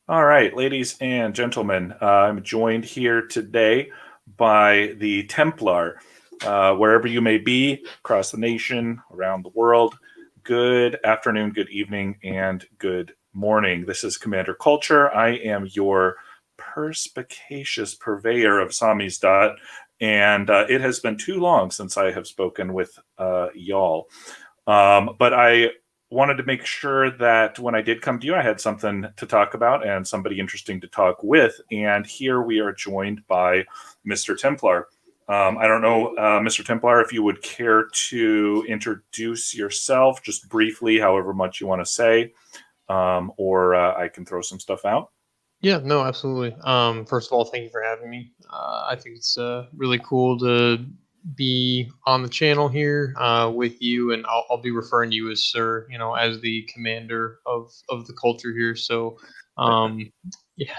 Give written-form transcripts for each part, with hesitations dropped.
All right, ladies and gentlemen, I'm joined here today by the Templar. Wherever you may be across the nation, around the world, good afternoon, good evening, and good morning. This is Commander Culture. I am your perspicacious purveyor of Samizdat, and it has been too long since I have spoken with y'all. But I wanted to make sure that when I did come to you, I had something to talk about and somebody interesting to talk with. And here we are joined by Mr. Templar. I don't know, Mr. Templar, if you would care to introduce yourself just briefly, however much you want to say, or I can throw some stuff out. Yeah, no, absolutely. First of all, thank you for having me. I think it's really cool to be on the channel here with you, and I'll be referring to you as Sir, as the commander of the culture here. So, um, yeah.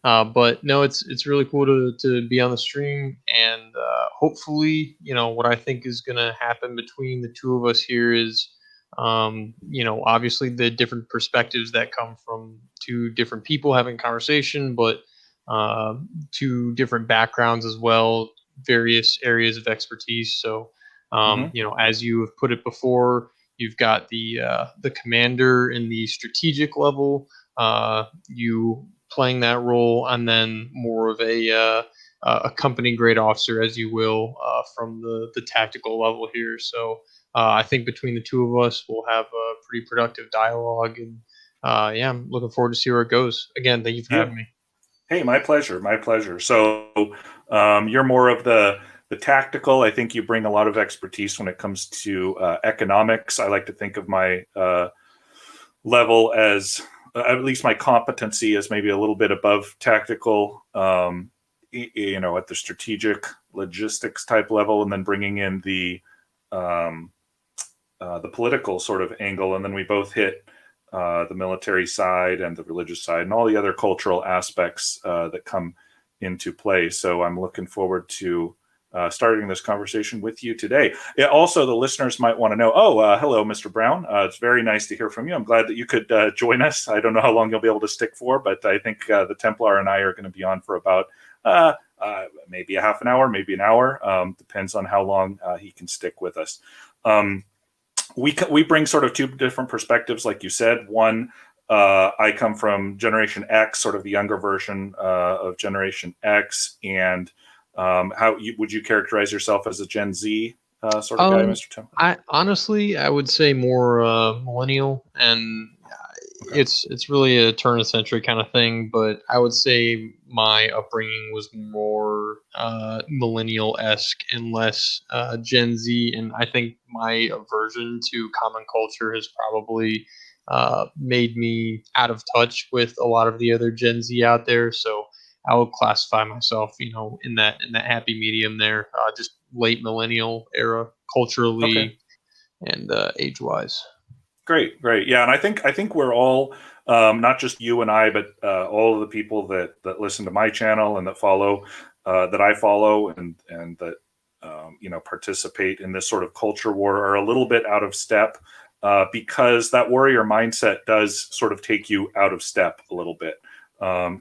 But no, it's really cool to be on the stream, and hopefully, what I think is going to happen between the two of us here is, obviously the different perspectives that come from two different people having conversation, but uh, two different backgrounds as well, various areas of expertise. So, Hmm. as you have put it before, you've got the commander in the strategic level. You playing that role, and then more of a company grade officer, as you will, from the tactical level here. So I think between the two of us, we'll have a pretty productive dialogue, and yeah, I'm looking forward to see where it goes. Again, thank you for Yeah. having me. Hey, my pleasure. My pleasure. So you're more of the tactical. I think you bring a lot of expertise when it comes to economics. I like to think of my level as at least my competency is maybe a little bit above tactical. At the strategic logistics type level, and then bringing in um, the political sort of angle, and then we both hit the military side and the religious side and all the other cultural aspects that come into play. So I'm looking forward to starting this conversation with you today. Yeah, also, the listeners might want to know, oh, hello, Mr. Brown. It's very nice to hear from you. I'm glad that you could join us. I don't know how long you'll be able to stick for, but I think the Templar and I are going to be on for about maybe a half an hour, maybe an hour. Depends on how long he can stick with us. Um, we bring sort of two different perspectives, like you said. One, I come from Generation X, sort of the younger version of Generation X, and would you characterize yourself as a Gen Z sort of guy, Um, Mr. Tim? I honestly, I would say more millennial, and Okay. it's really a turn of the century kind of thing. But I would say my upbringing was more millennial esque and less Gen Z, and I think my aversion to common culture has probably made me out of touch with a lot of the other Gen Z out there. So I would classify myself, in that happy medium there, just late millennial era, Okay. culturally and age wise. Great, great. Yeah, and I think we're all not just you and I, but all of the people that listen to my channel and that follow that I follow and that participate in this sort of culture war are a little bit out of step because that warrior mindset does sort of take you out of step a little bit.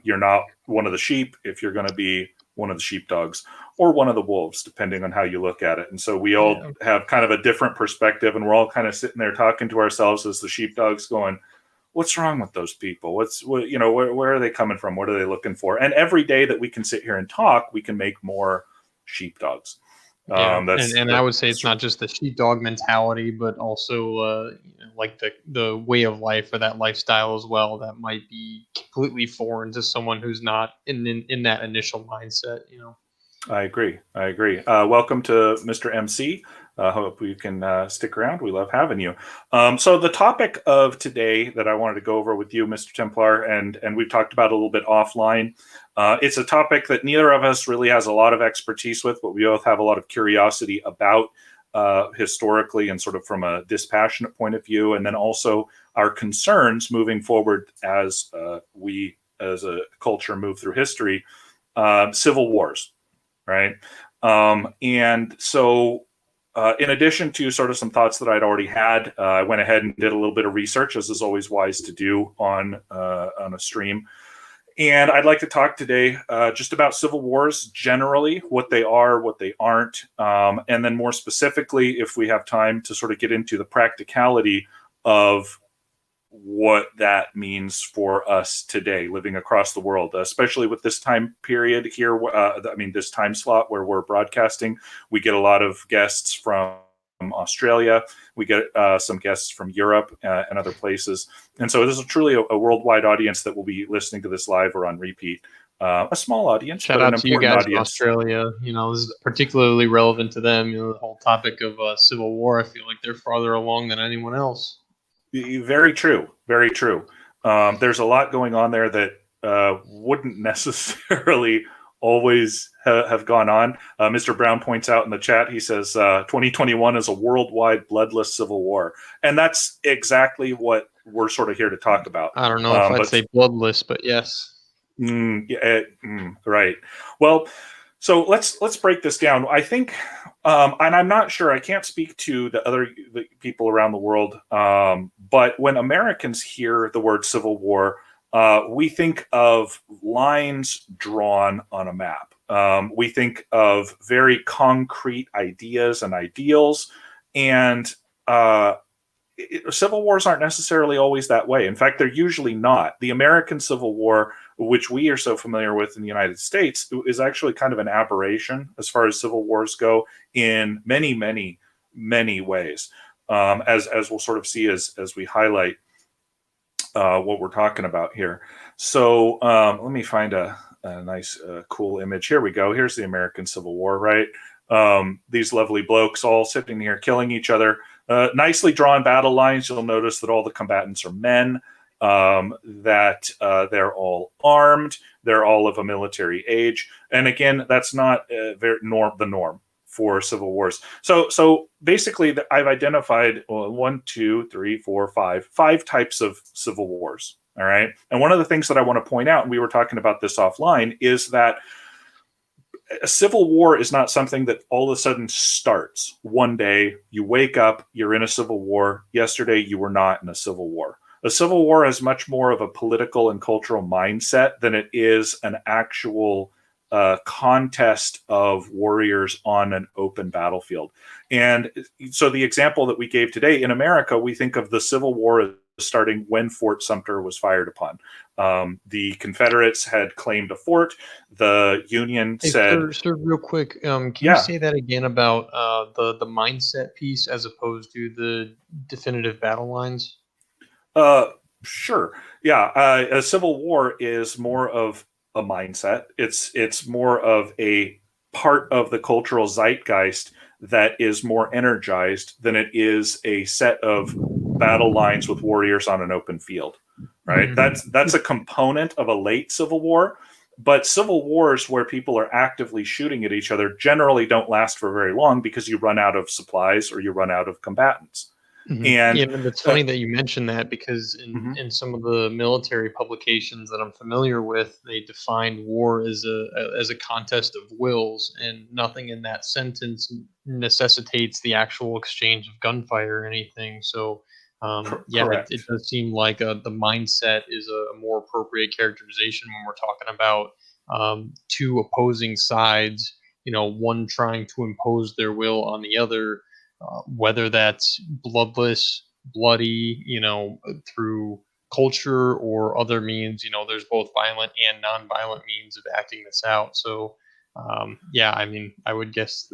You're not one of the sheep if you're going to be one of the sheepdogs or one of the wolves, depending on how you look at it. And so we all Yeah, have kind of a different perspective, and we're all kind of sitting there talking to ourselves as the sheepdogs, going, "What's wrong with those people? Where are they coming from? What are they looking for?" And every day that we can sit here and talk, we can make more sheepdogs. yeah, and That's and I would say it's that's not just the sheepdog mentality, but also like the way of life or that lifestyle as well that might be completely foreign to someone who's not in that initial mindset. I agree. I agree. Welcome to Mr. MC. Hope you can stick around. We love having you. So the topic of today that I wanted to go over with you, Mr. Templar, and we've talked about a little bit offline. It's a topic that neither of us really has a lot of expertise with, but we both have a lot of curiosity about historically and sort of from a dispassionate point of view, and then also our concerns moving forward as we as a culture move through history. Civil wars, right? And so, in addition to sort of some thoughts that I'd already had, I went ahead and did a little bit of research, as is always wise to do on a stream. And I'd like to talk today just about civil wars generally, what they are, what they aren't, and then more specifically, if we have time, to sort of get into the practicality of what that means for us today living across the world, especially with this time period here. This time slot where we're broadcasting, we get a lot of guests from Australia. We get some guests from Europe and other places. And so this is truly a worldwide audience that will be listening to this live or on repeat. A small audience, Shout but an out to you important guys in audience. Australia. This is particularly relevant to them. The whole topic of civil war. I feel like they're farther along than anyone else. Very true. Very true. There's a lot going on there that wouldn't necessarily always have gone on. Mr. Brown points out in the chat, he says 2021 is a worldwide bloodless civil war. And that's exactly what we're sort of here to talk about. I don't know if I'd say bloodless, but yes. Right. Well, so let's break this down. I think, and I'm not sure, I can't speak to the people around the world, but when Americans hear the word civil war, we think of lines drawn on a map. We think of very concrete ideas and ideals, and civil wars aren't necessarily always that way. In fact, they're usually not. The American Civil War, which we are so familiar with in the United States, is actually kind of an aberration as far as civil wars go in many, many, many ways, as we'll sort of see as we highlight what we're talking about here. So let me find a nice, cool image. Here we go. Here's the American Civil War, right? These lovely blokes all sitting here killing each other. Nicely drawn battle lines. You'll notice that all the combatants are men, that they're all armed. They're all of a military age. And again, that's not the norm for civil wars. So basically, I've identified five types of civil wars. All right. And one of the things that I want to point out, and we were talking about this offline, is that a civil war is not something that all of a sudden starts one day. You wake up, you're in a civil war. Yesterday, you were not in a civil war. A civil war is much more of a political and cultural mindset than it is an actual contest of warriors on an open battlefield. And so the example that we gave today in America, we think of the Civil War as starting when Fort Sumter was fired upon. The Confederates had claimed a fort. The Union said... Sir, real quick, can you say that again about the mindset piece as opposed to the definitive battle lines? Sure. Yeah. A civil war is more of a mindset. It's more of a part of the cultural zeitgeist that is more energized than it is a set of battle lines with warriors on an open field, right? Mm-hmm. That's a component of a late civil war, but civil wars where people are actively shooting at each other generally don't last for very long because you run out of supplies or you run out of combatants. Mm-hmm. And it's funny that you mentioned that because in some of the military publications that I'm familiar with, they defined war as a contest of wills, and nothing in that sentence necessitates the actual exchange of gunfire or anything. So, it does seem like the mindset is a more appropriate characterization when we're talking about two opposing sides. One trying to impose their will on the other. Whether that's bloodless, bloody, through culture or other means, there's both violent and non-violent means of acting this out. So, I would guess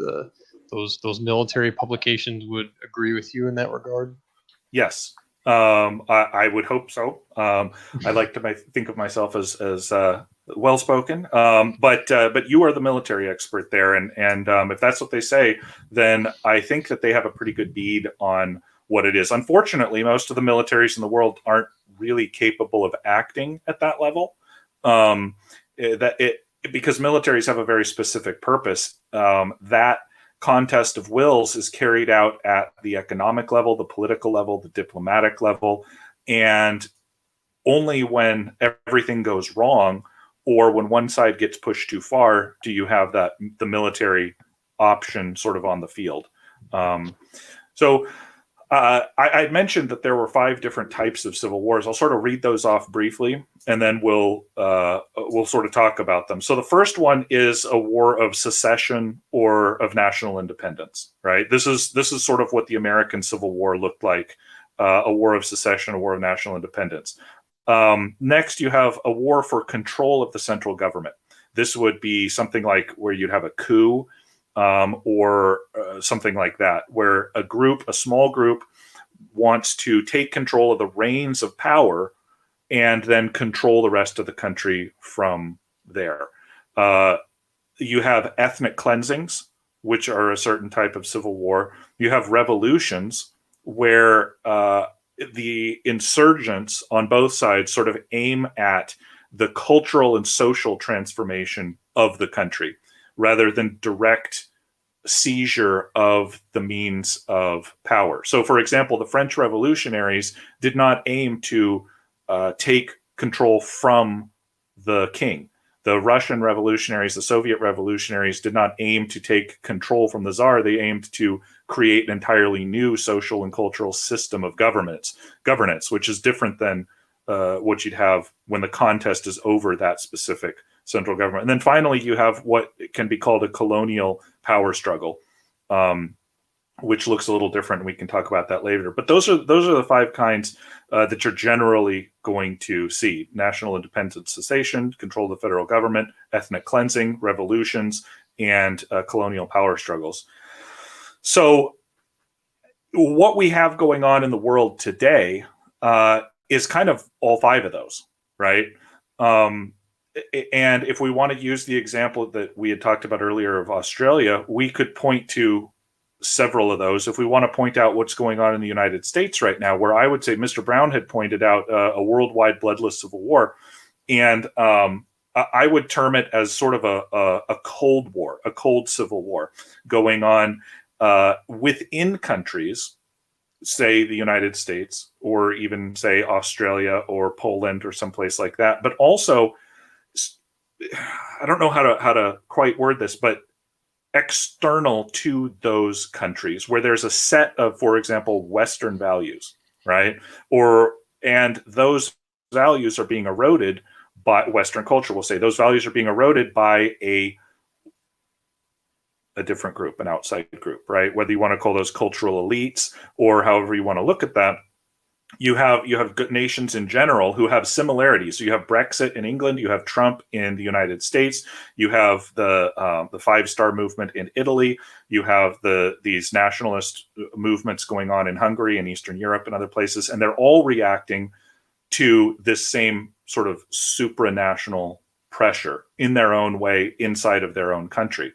those military publications would agree with you in that regard. Yes, I would hope so. I like to think of myself as well-spoken, but you are the military expert there, and if that's what they say, then I think that they have a pretty good bead on what it is. Unfortunately, most of the militaries in the world aren't really capable of acting at that level. Because militaries have a very specific purpose. That contest of wills is carried out at the economic level, the political level, the diplomatic level, and only when everything goes wrong or when one side gets pushed too far do you have the military option sort of on the field. So I mentioned that there were 5 different types of civil wars. I'll sort of read those off briefly, and then we'll sort of talk about them. So the first one is a war of secession or of national independence. Right. This is sort of what the American Civil War looked like: a war of secession, a war of national independence. Next, you have a war for control of the central government. This would be something like where you'd have a coup. Or something like that, where a small group wants to take control of the reins of power and then control the rest of the country from there. You have ethnic cleansings, which are a certain type of civil war. You have revolutions, where the insurgents on both sides sort of aim at the cultural and social transformation of the country, rather than direct seizure of the means of power. So, for example, the French revolutionaries did not aim to take control from the king. The Russian revolutionaries, the Soviet revolutionaries did not aim to take control from the Tsar. They aimed to create an entirely new social and cultural system of governance, which is different than what you'd have when the contest is over that specific central government. And then finally, you have what can be called a colonial power struggle, which looks a little different. We can talk about that later. But those are the 5 kinds that you're generally going to see: national independence, cessation, control of the federal government, ethnic cleansing, revolutions, and colonial power struggles. So what we have going on in the world today is kind of all 5 of those, right? And if we want to use the example that we had talked about earlier of Australia, we could point to several of those. If we want to point out what's going on in the United States right now, where I would say Mr. Brown had pointed out a worldwide bloodless civil war, and I would term it as sort of a cold war, a cold civil war going on within countries, say the United States, or even say Australia or Poland or someplace like that, but also, I don't know how to quite word this, but external to those countries, where there's a set of, for example, Western values, right? And those values are being eroded by Western culture. We'll say those values are being eroded by a different group, an outside group, right? Whether you want to call those cultural elites or however you want to look at that. You have good nations in general who have similarities. So you have Brexit in England, you have Trump in the United States, you have the 5-star movement in Italy, you have these nationalist movements going on in Hungary and Eastern Europe and other places, and they're all reacting to this same sort of supranational pressure in their own way inside of their own country.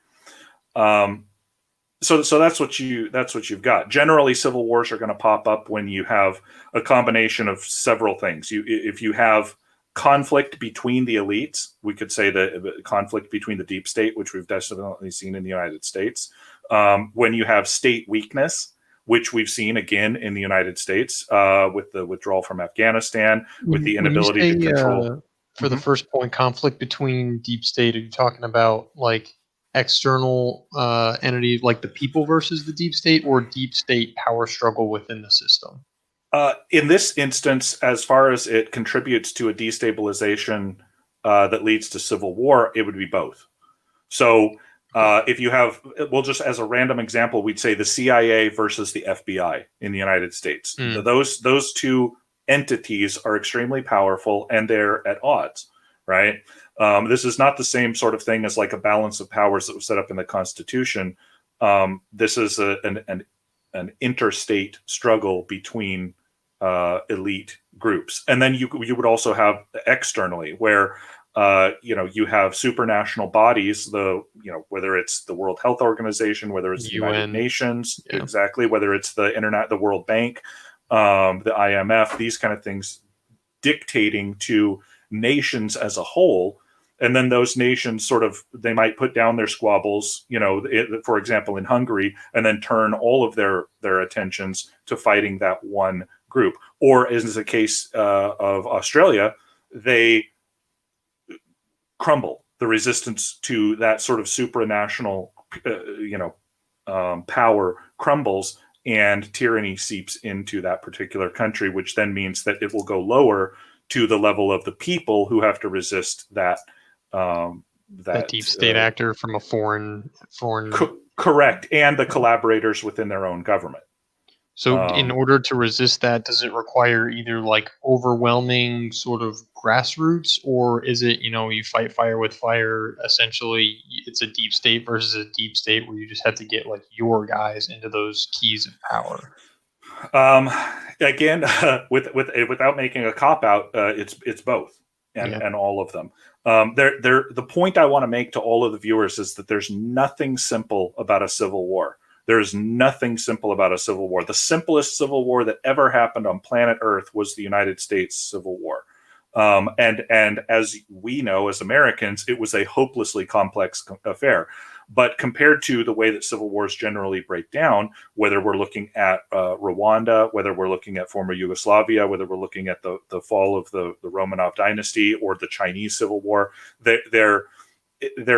So that's what you've got. Generally, civil wars are going to pop up when you have a combination of several things. If you have conflict between the elites, we could say the conflict between the deep state, which we've definitely seen in the United States. When you have state weakness, which we've seen again in the United States with the withdrawal from Afghanistan, with the inability to control. For the first point, conflict between deep state, are you talking about like external entities like the people versus the deep state, or deep state power struggle within the system? In this instance, as far as it contributes to a destabilization that leads to civil war, it would be both. So if you have, well, just as a random example, we'd say the CIA versus the FBI in the United States. Those 2 entities are extremely powerful and they're at odds, right? This is not the same sort of thing as like a balance of powers that was set up in the Constitution. This is an interstate struggle between elite groups, and then you would also have externally where you have supranational bodies, whether it's the World Health Organization, whether it's the United Nations, exactly, whether it's the World Bank, the IMF, these kind of things dictating to nations as a whole. And then those nations they might put down their squabbles, for example, in Hungary, and then turn all of their attentions to fighting that one group. Or as is the case of Australia, they crumble. The resistance to that sort of supranational, power crumbles, and tyranny seeps into that particular country, which then means that it will go lower to the level of the people who have to resist that. That deep state actor from a foreign. Correct, and the collaborators within their own government. So in order to resist that, does it require either like overwhelming sort of grassroots, or is it, you fight fire with fire? Essentially, it's a deep state versus a deep state where you just have to get like your guys into those keys of power. Again, without making a cop out, it's both, and all of them. The point I want to make to all of the viewers is that there's nothing simple about a civil war. There's nothing simple about a civil war. The simplest civil war that ever happened on planet Earth was the United States Civil War. And as we know, as Americans, it was a hopelessly complex affair. But compared to the way that civil wars generally break down, whether we're looking at Rwanda, whether we're looking at former Yugoslavia, whether we're looking at the fall of the Romanov dynasty or the Chinese Civil War, there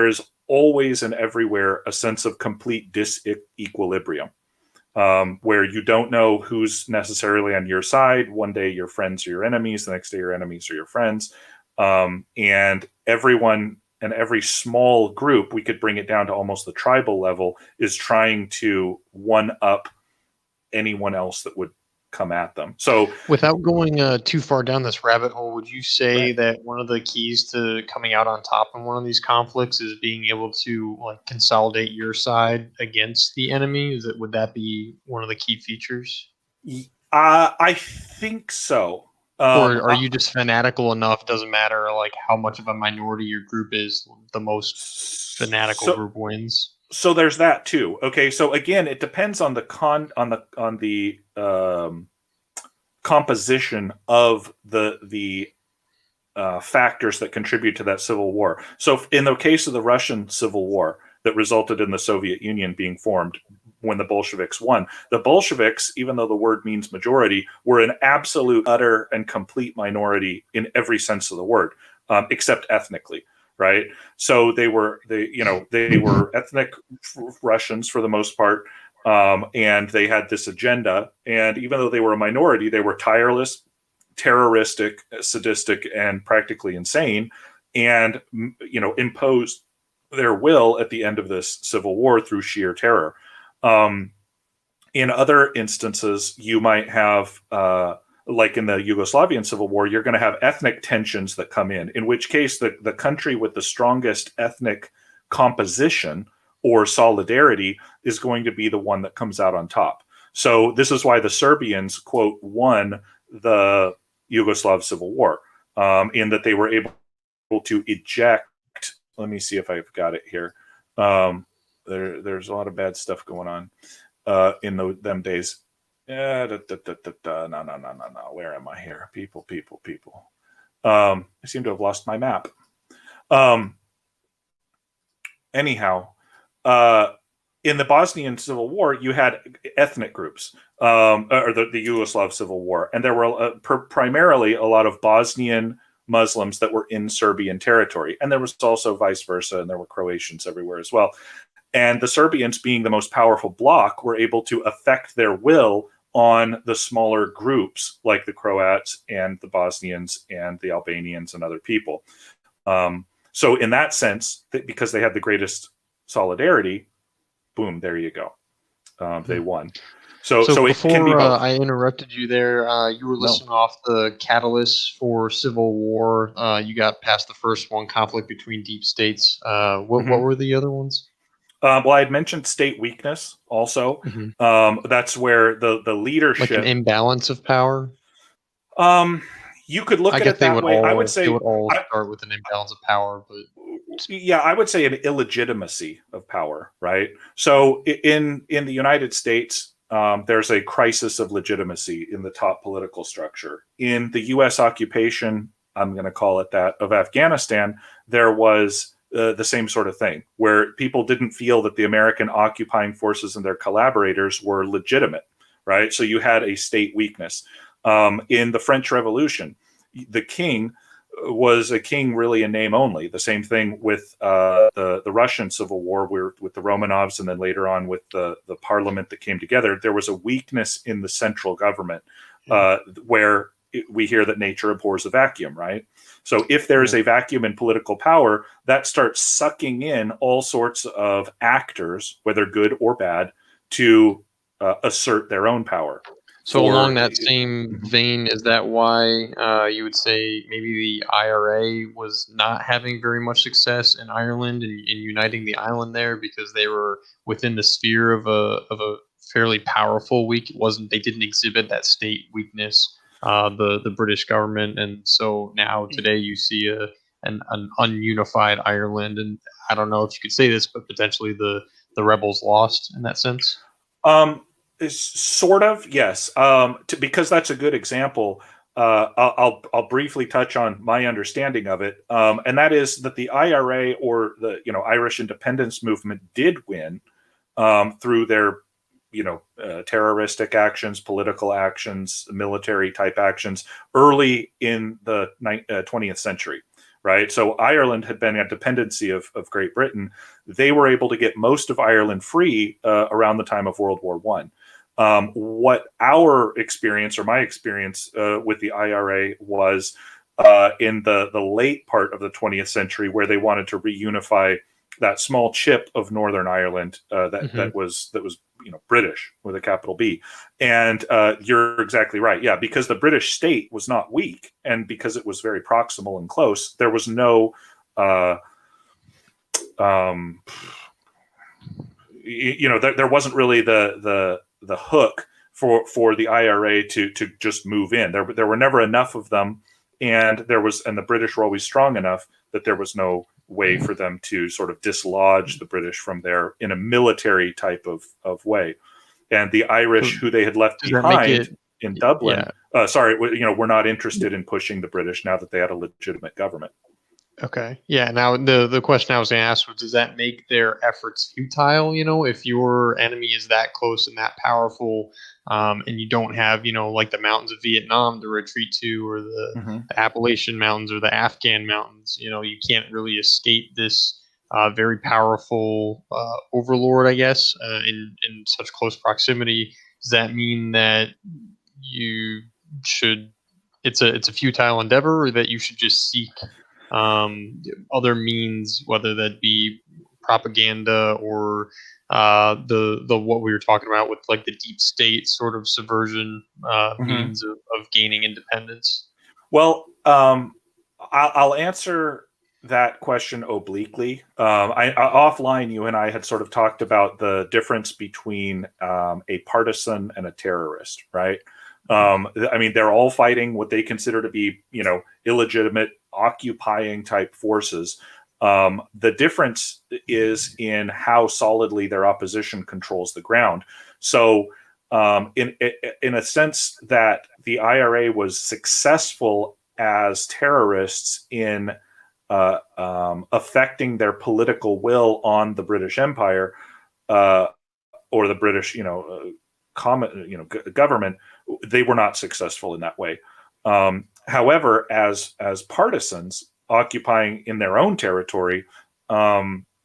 is always and everywhere a sense of complete disequilibrium, where you don't know who's necessarily on your side. One day your friends are your enemies, the next day your enemies are your friends. And everyone and every small group, we could bring it down to almost the tribal level, is trying to one up anyone else that would come at them. So without going too far down this rabbit hole, would you say that one of the keys to coming out on top in one of these conflicts is being able to like consolidate your side against the enemy? Would that be one of the key features? I think so. Or are you just fanatical enough? Doesn't matter like how much of a minority your group is, the most fanatical group wins. So there's that too. Okay, so again, it depends on the composition of the factors that contribute to that civil war. So in the case of the Russian Civil War that resulted in the Soviet Union being formed when the Bolsheviks won, the Bolsheviks, even though the word means majority, were an absolute, utter, and complete minority in every sense of the word, except ethnically. Right, so they were ethnic Russians for the most part, and they had this agenda. And even though they were a minority, they were tireless, terroristic, sadistic, and practically insane. And imposed their will at the end of this civil war through sheer terror. In other instances, you might have. Like in the Yugoslavian Civil War, you're going to have ethnic tensions that come in which case the country with the strongest ethnic composition or solidarity is going to be the one that comes out on top. So this is why the Serbians, quote, won the Yugoslav Civil War, in that they were able to eject. Let me see if I've got it here. There's a lot of bad stuff going on in them days. No. Where am I here? People. I seem to have lost my map. Anyhow, in the Bosnian Civil War, you had ethnic groups, or the Yugoslav Civil War, and there were primarily a lot of Bosnian Muslims that were in Serbian territory, and there was also vice versa, and there were Croatians everywhere as well. And the Serbians, being the most powerful bloc, were able to affect their will on the smaller groups like the Croats and the Bosnians and the Albanians and other people. So in that sense, because they had the greatest solidarity, boom, there you go. They won. So before it can be both. I interrupted you there, you were listing off the catalysts for civil war. You got past the first one, conflict between deep states. What were the other ones? Well, I had mentioned state weakness also. That's where the leadership, like an imbalance of power. You could look at it that way. I would say they would all start with an imbalance of power, but yeah, I would say an illegitimacy of power. Right. So in the United States, there's a crisis of legitimacy in the top political structure. In the U.S. occupation, I'm going to call it that, of Afghanistan, there was the same sort of thing, where people didn't feel that the American occupying forces and their collaborators were legitimate, right? So you had a state weakness. In the French Revolution, the king was a king really in name only. The same thing with the Russian Civil War, where with the Romanovs, and then later on with the parliament that came together. There was a weakness in the central government, where we hear that nature abhors a vacuum, right? So if there is a vacuum in political power, that starts sucking in all sorts of actors, whether good or bad, to assert their own power. So along that same vein, is that why you would say maybe the IRA was not having very much success in Ireland and in uniting the island there because they were within the sphere of a fairly powerful weak? It wasn't, they didn't exhibit that state weakness, the British government, and so now today you see an ununified Ireland, and I don't know if you could say this, but potentially the rebels lost in that sense. Sort of, yes. Because that's a good example. I'll briefly touch on my understanding of it, and that is that the IRA, or the Irish independence movement, did win through their terroristic actions, political actions, military type actions early in the 20th century. Right. So Ireland had been a dependency of Great Britain. They were able to get most of Ireland free around the time of World War I. What our experience, or my experience with the IRA, was in the late part of the 20th century, where they wanted to reunify that small chip of Northern Ireland that was British, with a capital B. And you're exactly right. Yeah, because the British state was not weak, and because it was very proximal and close, there was no there wasn't really the hook for the IRA to just move in. There were never enough of them, and the British were always strong enough that there was no way for them to sort of dislodge the British from there in a military type of way. And the Irish, who they had left behind in Dublin, we're not interested in pushing the British now that they had a legitimate government. Okay. Yeah. Now the question I was going to ask was, does that make their efforts futile? If your enemy is that close and that powerful, and you don't have, like the mountains of Vietnam to retreat to, or the Appalachian Mountains or the Afghan mountains, you can't really escape this very powerful overlord, I guess, in such close proximity. Does that mean that you should? It's a futile endeavor, or that you should just seek other means, whether that be propaganda or the what we were talking about with like the deep state sort of subversion means of gaining independence? Well, I'll answer that question obliquely. Offline, you and I had sort of talked about the difference between a partisan and a terrorist, right? I mean, they're all fighting what they consider to be, illegitimate occupying type forces. The difference is in how solidly their opposition controls the ground. So, in a sense, that the IRA was successful as terrorists in affecting their political will on the British Empire, or the British, government. They were not successful in that way. However, as partisans occupying in their own territory,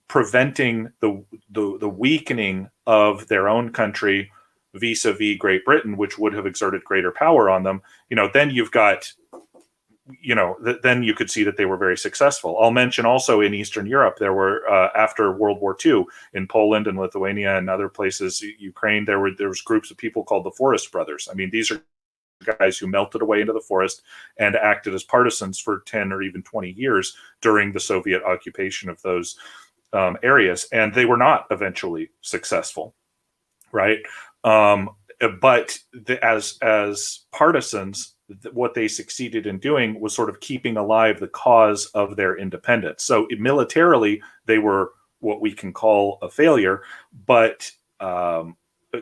preventing the weakening of their own country vis-a-vis Great Britain, which would have exerted greater power on them, then you've got, then you could see that they were very successful. I'll mention also in Eastern Europe, there were, after World War II, in Poland and Lithuania and other places, Ukraine, there was groups of people called the Forest Brothers. I mean, these are guys who melted away into the forest and acted as partisans for 10 or even 20 years during the Soviet occupation of those areas. And they were not eventually successful, right? But as partisans, what they succeeded in doing was sort of keeping alive the cause of their independence. So militarily, they were what we can call a failure, but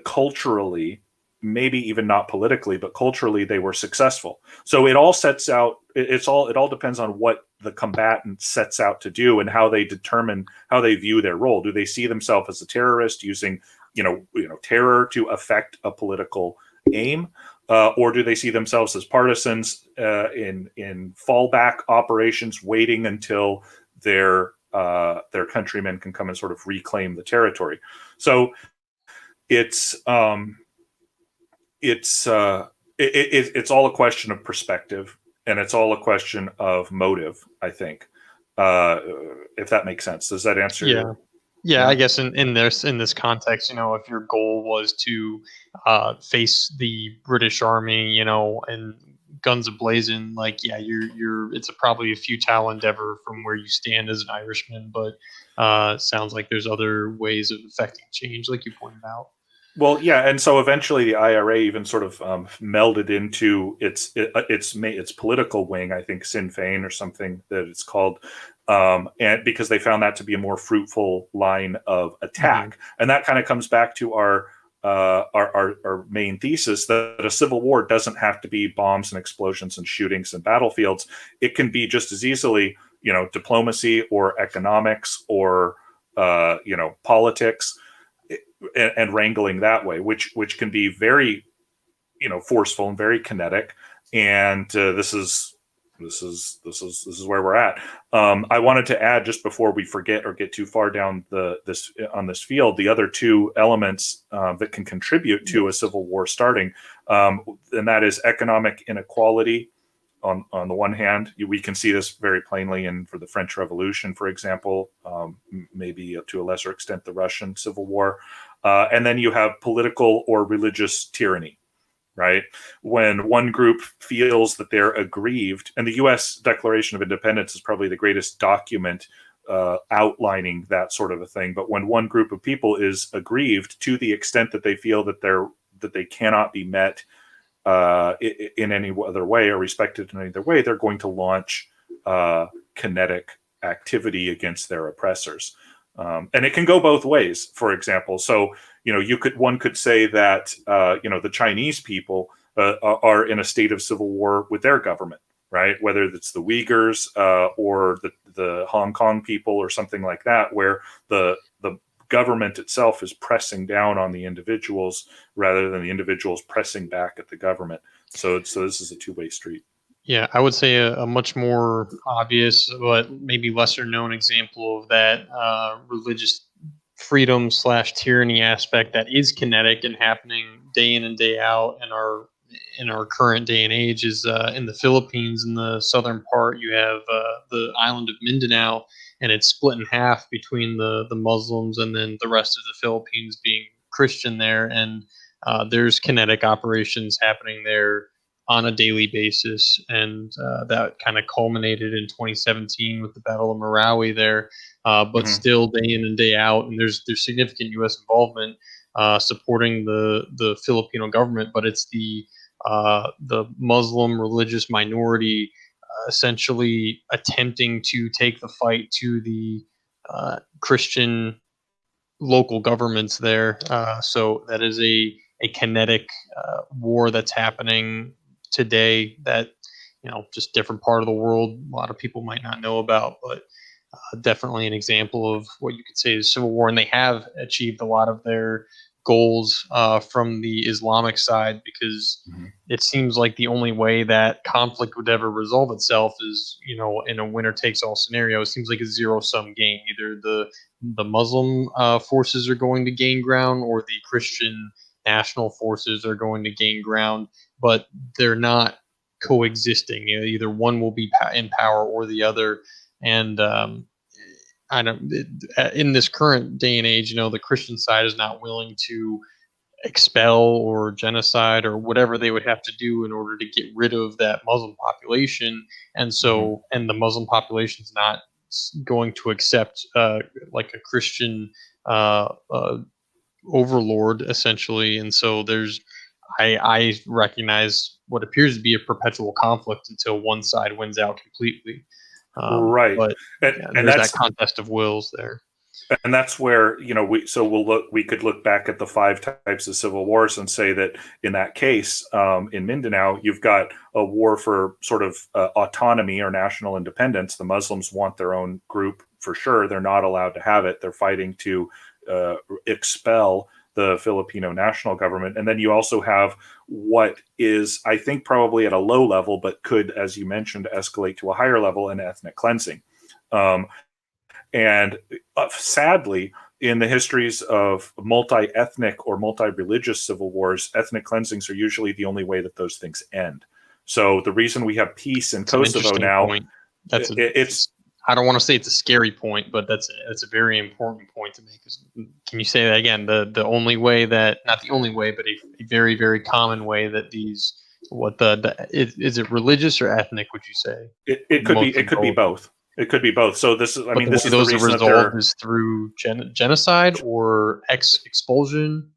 culturally, maybe even not politically, but culturally, they were successful. So it all sets out, it all depends on what the combatant sets out to do and how they determine how they view their role. Do they see themselves as a terrorist using, terror to affect a political aim? or do they see themselves as partisans in fallback operations, waiting until their countrymen can come and sort of reclaim the territory? So it's it's all a question of perspective, and it's all a question of motive, I think. If that makes sense. Does that answer Yeah. your? Yeah, I guess in this context, if your goal was to face the British Army, and guns ablazing, like, yeah, it's probably a futile endeavor from where you stand as an Irishman. But sounds like there's other ways of affecting change, like you pointed out. Well, yeah, and so eventually the IRA even sort of melded into its political wing. I think Sinn Fein or something that it's called, and because they found that to be a more fruitful line of attack, and that kind of comes back to our main thesis that a civil war doesn't have to be bombs and explosions and shootings and battlefields. It can be just as easily, diplomacy or economics or politics. And wrangling that way, which can be very, forceful and very kinetic. And this is where we're at. I wanted to add, just before we forget or get too far down this field, the other two elements that can contribute to a civil war starting, and that is economic inequality. On the one hand, we can see this very plainly for the French Revolution, for example, maybe to a lesser extent the Russian Civil War. And then you have political or religious tyranny, right? When one group feels that they're aggrieved, and the U.S. Declaration of Independence is probably the greatest document outlining that sort of a thing. But when one group of people is aggrieved to the extent that they feel that they cannot be met in any other way or respected in any other way, they're going to launch kinetic activity against their oppressors. And it can go both ways, for example. So, one could say that, the Chinese people are in a state of civil war with their government, right? Whether it's the Uyghurs or the Hong Kong people or something like that, where the government itself is pressing down on the individuals rather than the individuals pressing back at the government. So this is a two-way street. Yeah, I would say a much more obvious, but maybe lesser known example of that religious freedom / tyranny aspect that is kinetic and happening day in and day out in our current day and age is in the Philippines. In the southern part, you have the island of Mindanao, and it's split in half between the Muslims and then the rest of the Philippines being Christian there. And there's kinetic operations happening there on a daily basis. And that kind of culminated in 2017 with the Battle of Marawi there. But still day in and day out, and there's significant U.S. involvement supporting the Filipino government, but it's the Muslim religious minority essentially attempting to take the fight to the Christian local governments there. So that is a kinetic war that's happening today that, just different part of the world a lot of people might not know about, but definitely an example of what you could say is civil war. And they have achieved a lot of their goals from the Islamic side, because it seems like the only way that conflict would ever resolve itself is, in a winner takes all scenario. It seems like a zero sum game. Either the Muslim forces are going to gain ground, or the Christian national forces are going to gain ground, but they're not coexisting. Either one will be in power or the other. And in this current day and age, the Christian side is not willing to expel or genocide or whatever they would have to do in order to get rid of that Muslim population. And so, and the Muslim population is not going to accept like a Christian overlord, essentially. And so I recognize what appears to be a perpetual conflict until one side wins out completely. Right. But and there's that's that contest of wills there. And that's where, we could look back at the 5 types of civil wars and say that in that case, in Mindanao, you've got a war for sort of autonomy or national independence. The Muslims want their own group for sure. They're not allowed to have it. They're fighting to expel the Filipino national government. And then you also have what is, I think, probably at a low level, but could, as you mentioned, escalate to a higher level, an ethnic cleansing. And sadly, in the histories of multi-ethnic or multi-religious civil wars, ethnic cleansings are usually the only way that those things end. So the reason we have peace in Kosovo now, point. That's it's I don't want to say it's a scary point, but that's a very important point to make. Can you say that again? The only way that, not the only way, but a very, very common way that these, is it religious or ethnic? Would you say it could be both. It could be both. So this is, I mean, this is the those are reason that resolved is through genocide or expulsion.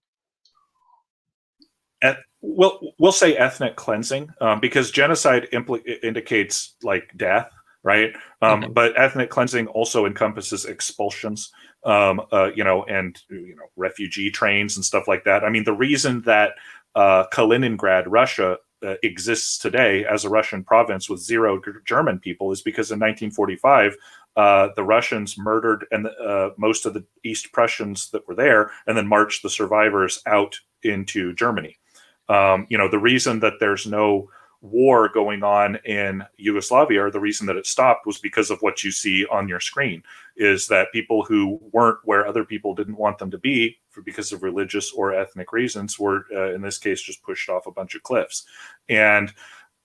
We'll say ethnic cleansing, because genocide indicates like death, right? But ethnic cleansing also encompasses expulsions, and refugee trains and stuff like that. I mean, the reason that Kaliningrad, Russia, exists today as a Russian province with zero German people is because in 1945 the Russians murdered most of the East Prussians that were there, and then marched the survivors out into Germany. The reason that there's no war going on in Yugoslavia, or the reason that it stopped, was because of what you see on your screen, is that people who weren't where other people didn't want them to be because of religious or ethnic reasons were, in this case, just pushed off a bunch of cliffs. And,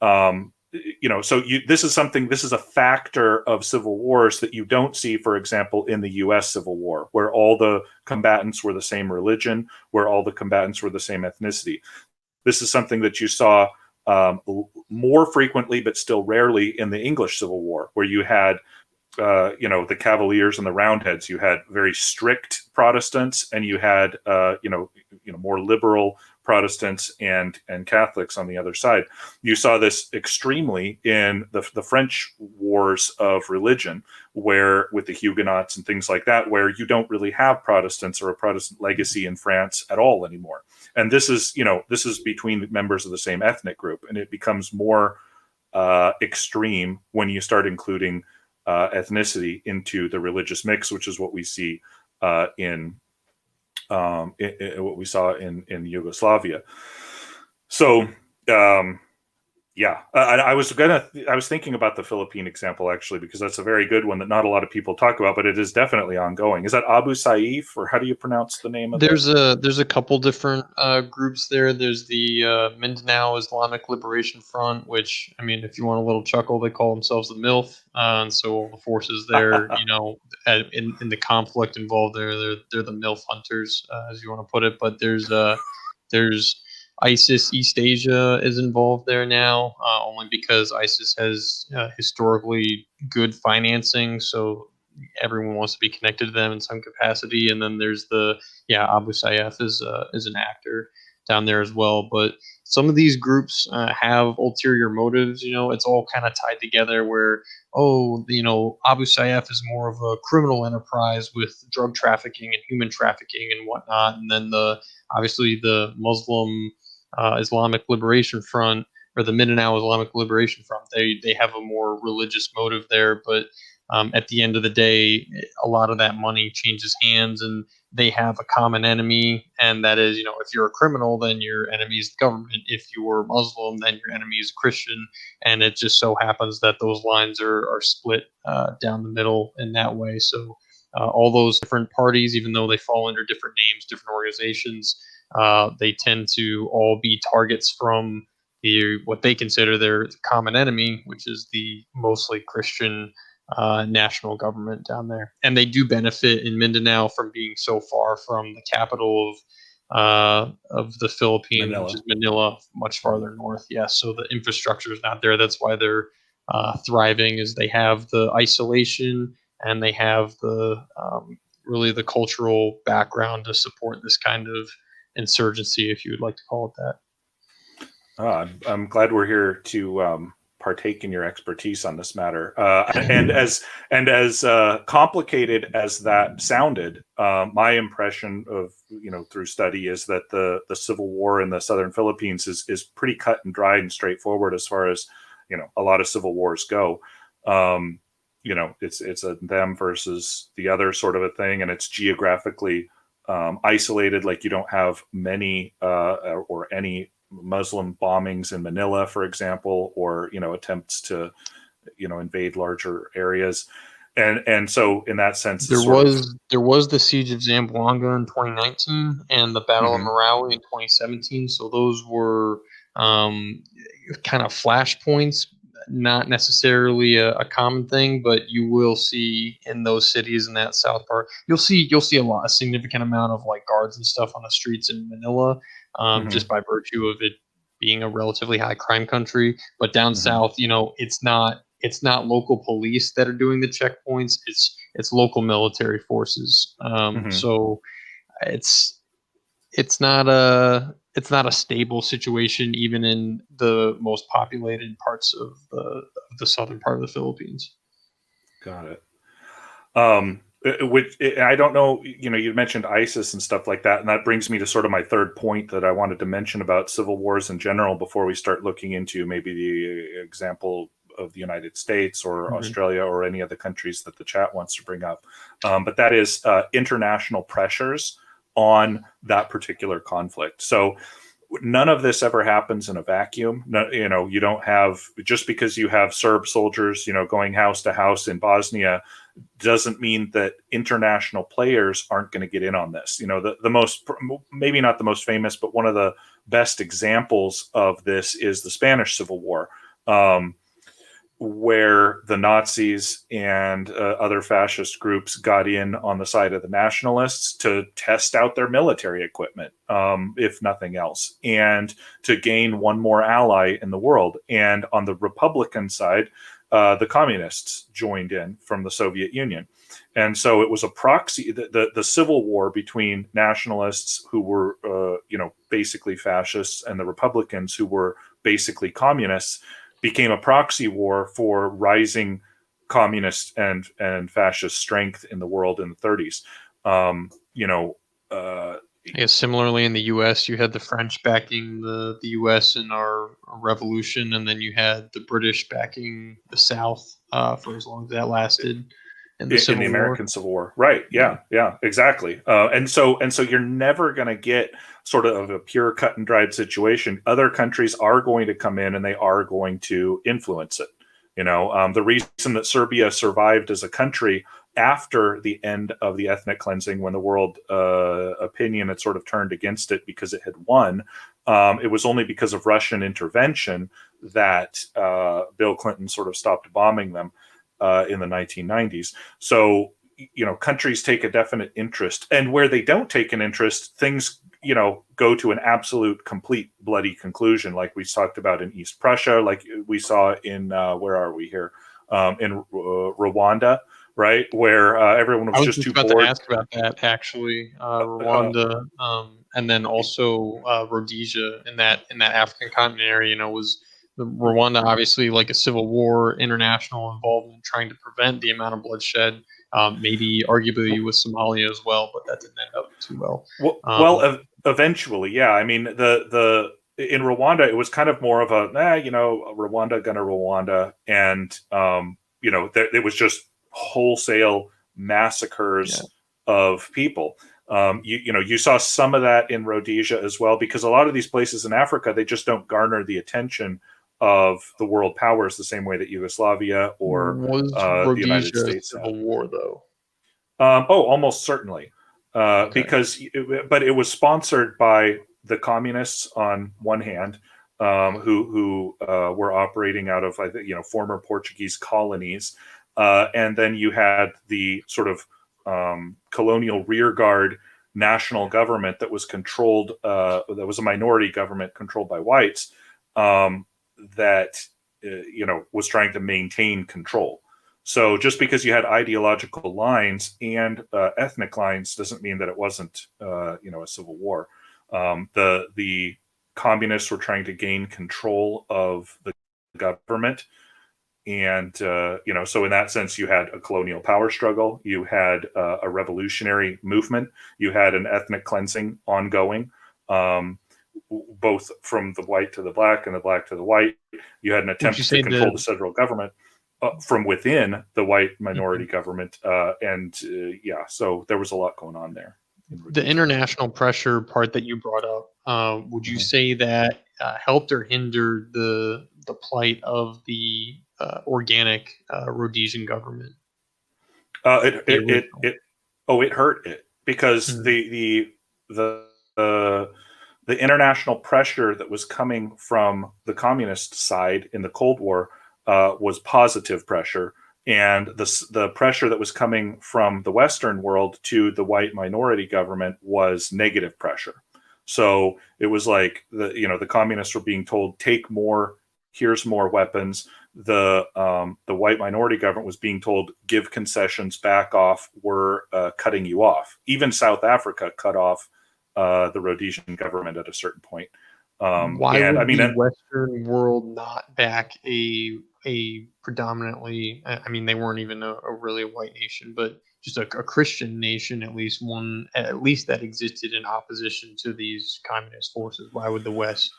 this is a factor of civil wars that you don't see, for example, in the US Civil War, where all the combatants were the same religion, where all the combatants were the same ethnicity. This is something that you saw more frequently, but still rarely, in the English Civil War, where you had, the Cavaliers and the Roundheads. You had very strict Protestants, and you had, more liberal Protestants and Catholics on the other side. You saw this extremely in the French wars of religion, where with the Huguenots and things like that, where you don't really have Protestants or a Protestant legacy in France at all anymore. And this is between members of the same ethnic group, and it becomes more extreme when you start including ethnicity into the religious mix, which is what we see in what we saw in Yugoslavia. So I was thinking about the Philippine example, actually, because that's a very good one that not a lot of people talk about, but it is definitely ongoing. Is that Abu Sayyaf, or how do you pronounce the name of it? There's a couple different groups there. There's the Mindanao Islamic Liberation Front, which, I mean, if you want a little chuckle, they call themselves the MILF. And so all the forces there, in the conflict involved there, they're the MILF hunters, as you want to put it. But there's ISIS East Asia is involved there now, only because ISIS has historically good financing, so everyone wants to be connected to them in some capacity. And then there's Abu Sayyaf is an actor down there as well. But some of these groups have ulterior motives. It's all kind of tied together, where Abu Sayyaf is more of a criminal enterprise with drug trafficking and human trafficking and whatnot, and then obviously the Muslim Islamic Liberation Front, or the Mindanao Islamic Liberation Front, they have a more religious motive there. But at the end of the day, a lot of that money changes hands, and they have a common enemy, and that is, if you're a criminal, then your enemy is the government. If you were Muslim, then your enemy is Christian, and it just so happens that those lines are split down the middle in that way. So all those different parties, even though they fall under different names, different organizations, they tend to all be targets from what they consider their common enemy, which is the mostly Christian national government down there. And they do benefit in Mindanao from being so far from the capital of the Philippines, Manila. which is Manila, much farther north. Yeah, so the infrastructure is not there. That's why they're thriving, is they have the isolation, and they have the really the cultural background to support this kind of insurgency, if you would like to call it that. I'm glad we're here to partake in your expertise on this matter. And as complicated as that sounded, my impression of through study is that the civil war in the southern Philippines is pretty cut and dried and straightforward as far as a lot of civil wars go. It's a them versus the other sort of a thing, and it's geographically isolated. Like you don't have many or any Muslim bombings in Manila, for example, or attempts to invade larger areas, and so in that sense, it's there was the siege of Zamboanga in 2019 and the Battle of Mhm. Marawi in 2017. So those were um, kind of flashpoints, not necessarily a common thing, but you will see in those cities in that south part, you'll see a significant amount of like guards and stuff on the streets in Manila, just Mhm. by virtue of it being a relatively high crime country. But down Mhm. south, it's not local police that are doing the checkpoints. It's local military forces. Mhm. So it's it's not a stable situation even in the most populated parts of the southern part of the Philippines. Got it. Which I don't know, you mentioned ISIS and stuff like that, and that brings me to sort of my third point that I wanted to mention about civil wars in general before we start looking into maybe the example of the United States or Mhm. Australia or any of the countries that the chat wants to bring up. But that is international pressures on that particular conflict. So none of this ever happens in a vacuum. No, you don't have, just because you have Serb soldiers, going house to house in Bosnia, doesn't mean that international players aren't going to get in on this. The most, maybe not the most famous, but one of the best examples of this is the Spanish Civil War, where the Nazis and other fascist groups got in on the side of the nationalists to test out their military equipment, if nothing else, and to gain one more ally in the world. And on the Republican side, the communists joined in from the Soviet Union. And so it was a proxy. The civil war between nationalists who were, basically fascists, and the Republicans who were basically communists became a proxy war for rising communist and fascist strength in the world in the 30s. Um, you know, uh, I guess similarly in the U.S., you had the French backing the U.S. in our revolution, and then you had the British backing the South for as long as that lasted in the in the Civil War. American Civil War, right? Yeah. Yeah, exactly. And so you're never going to get sort of a pure cut and dried situation. Other countries are going to come in and they are going to influence it. The reason that Serbia survived as a country after the end of the ethnic cleansing, when the world opinion had sort of turned against it because it had won, it was only because of Russian intervention that Bill Clinton sort of stopped bombing them in the 1990s. So, countries take a definite interest. And where they don't take an interest, things, go to an absolute, complete bloody conclusion, like we talked about in East Prussia, like we saw in, where are we here? In Rwanda, right? Where everyone I was was just just too about to bored. ask about that actually, Uh, Rwanda, and then also Rhodesia in that African continent area. Was the Rwanda obviously like a civil war, international involvement, trying to prevent the amount of bloodshed. Maybe arguably with Somalia as well, but that didn't end up too well. well, eventually, yeah. I mean, the in Rwanda, it was kind of more of a, Rwanda gonna Rwanda, and it was just wholesale Yeah. massacres of people. You saw some of that in Rhodesia as well, because a lot of these places in Africa, they just don't garner the attention of the world powers the same way that Yugoslavia or Was the United Rhodesia a States have. civil war though? Almost certainly, Okay. but it was sponsored by the communists on one hand, who were operating out of, I think, former Portuguese colonies, and then you had the sort of colonial rearguard national government that was controlled, that was a minority government controlled by whites, that was trying to maintain control. So just because you had ideological lines and ethnic lines doesn't mean that it wasn't, a civil war. The communists were trying to gain control of the government, and so in that sense, you had a colonial power struggle, you had a revolutionary movement, you had an ethnic cleansing ongoing. Both from the white to the black and the black to the white. You had an Would you attempt to say control the the federal government from within the white minority government, and yeah, so there was a lot going on there. The Rhodesia. international pressure part that you brought up, would you Mhm. say that helped or hindered the plight of the organic Rhodesian government, It, the it it original? it oh, it hurt it because Mm, the the the international pressure that was coming from the communist side in the Cold War was positive pressure, and the pressure that was coming from the Western world to the white minority government was negative pressure. So it was like the communists were being told, take more, here's more weapons. The white minority government was being told, give concessions, back off, we're cutting you off. Even South Africa cut off the Rhodesian government at a certain point. why And I would mean, the Western world not back a predominantly? I mean, they weren't even a really white nation, but just a Christian nation, at least that existed in opposition to these communist forces. Why would the West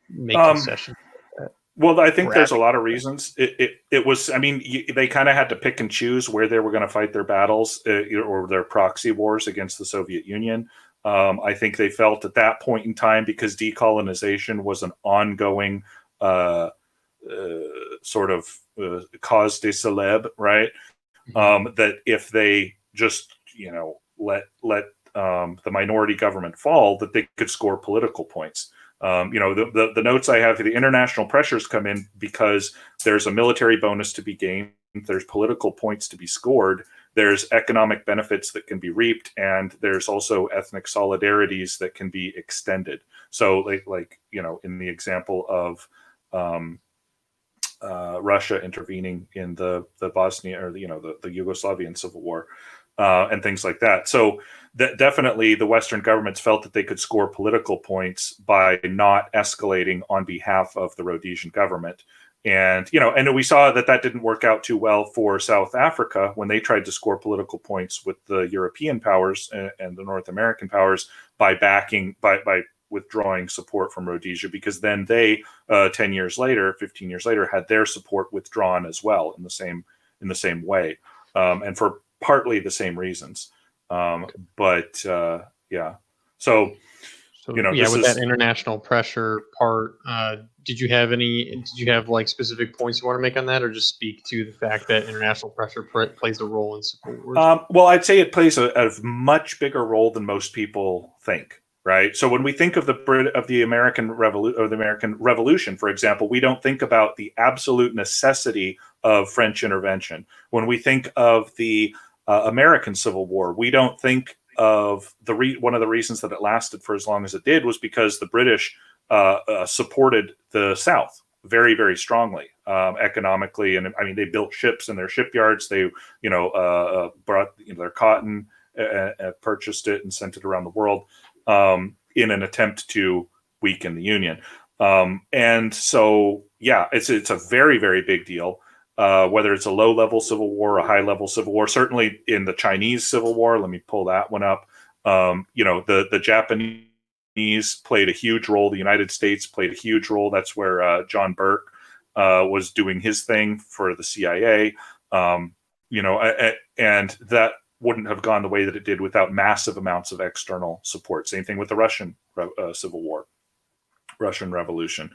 make um, concessions like that well, I think or there's a advocate lot of for that? reasons. It was. I mean, they kind of had to pick and choose where they were going to fight their battles or their proxy wars against the Soviet Union. I think they felt at that point in time, because decolonization was an ongoing uh, uh, sort of cause de célèbre, right? Mhm. That if they just let the minority government fall, that they could score political points. The notes I have, the international pressures come in because there's a military bonus to be gained, there's political points to be scored, there's economic benefits that can be reaped, and there's also ethnic solidarities that can be extended. So, in the example of um, Russia intervening in the Bosnia, or the Yugoslavian civil war, and things like that. So that definitely the Western governments felt that they could score political points by not escalating on behalf of the Rhodesian government. And we saw that didn't work out too well for South Africa when they tried to score political points with the European powers and the North American powers by backing by withdrawing support from Rhodesia, because then they 10 years later, 15 years later, had their support withdrawn as well in the same way, and for partly the same reasons. But yeah, so So yeah, this with that is international pressure part, did you have like specific points you want to make on that, or just speak to the fact that international pressure plays a role in civil wars? well, I'd say it plays a much bigger role than most people think. Right. So when we think of the American Revolution, for example, we don't think about the absolute necessity of French intervention. When we think of the American Civil War, we don't think of one of the reasons that it lasted for as long as it did was because the British supported the South very, very strongly economically, and I mean they built ships in their shipyards. They brought their cotton, purchased it, and sent it around the world in an attempt to weaken the Union. And so, yeah, it's a very, very big deal. Whether it's a low level civil war, a high level civil war, certainly in the Chinese Civil War, let me pull that one up. The Japanese played a huge role. The United States played a huge role. That's where John Burke was doing his thing for the CIA. And that wouldn't have gone the way that it did without massive amounts of external support. Same thing with the Russian Civil War, Russian Revolution.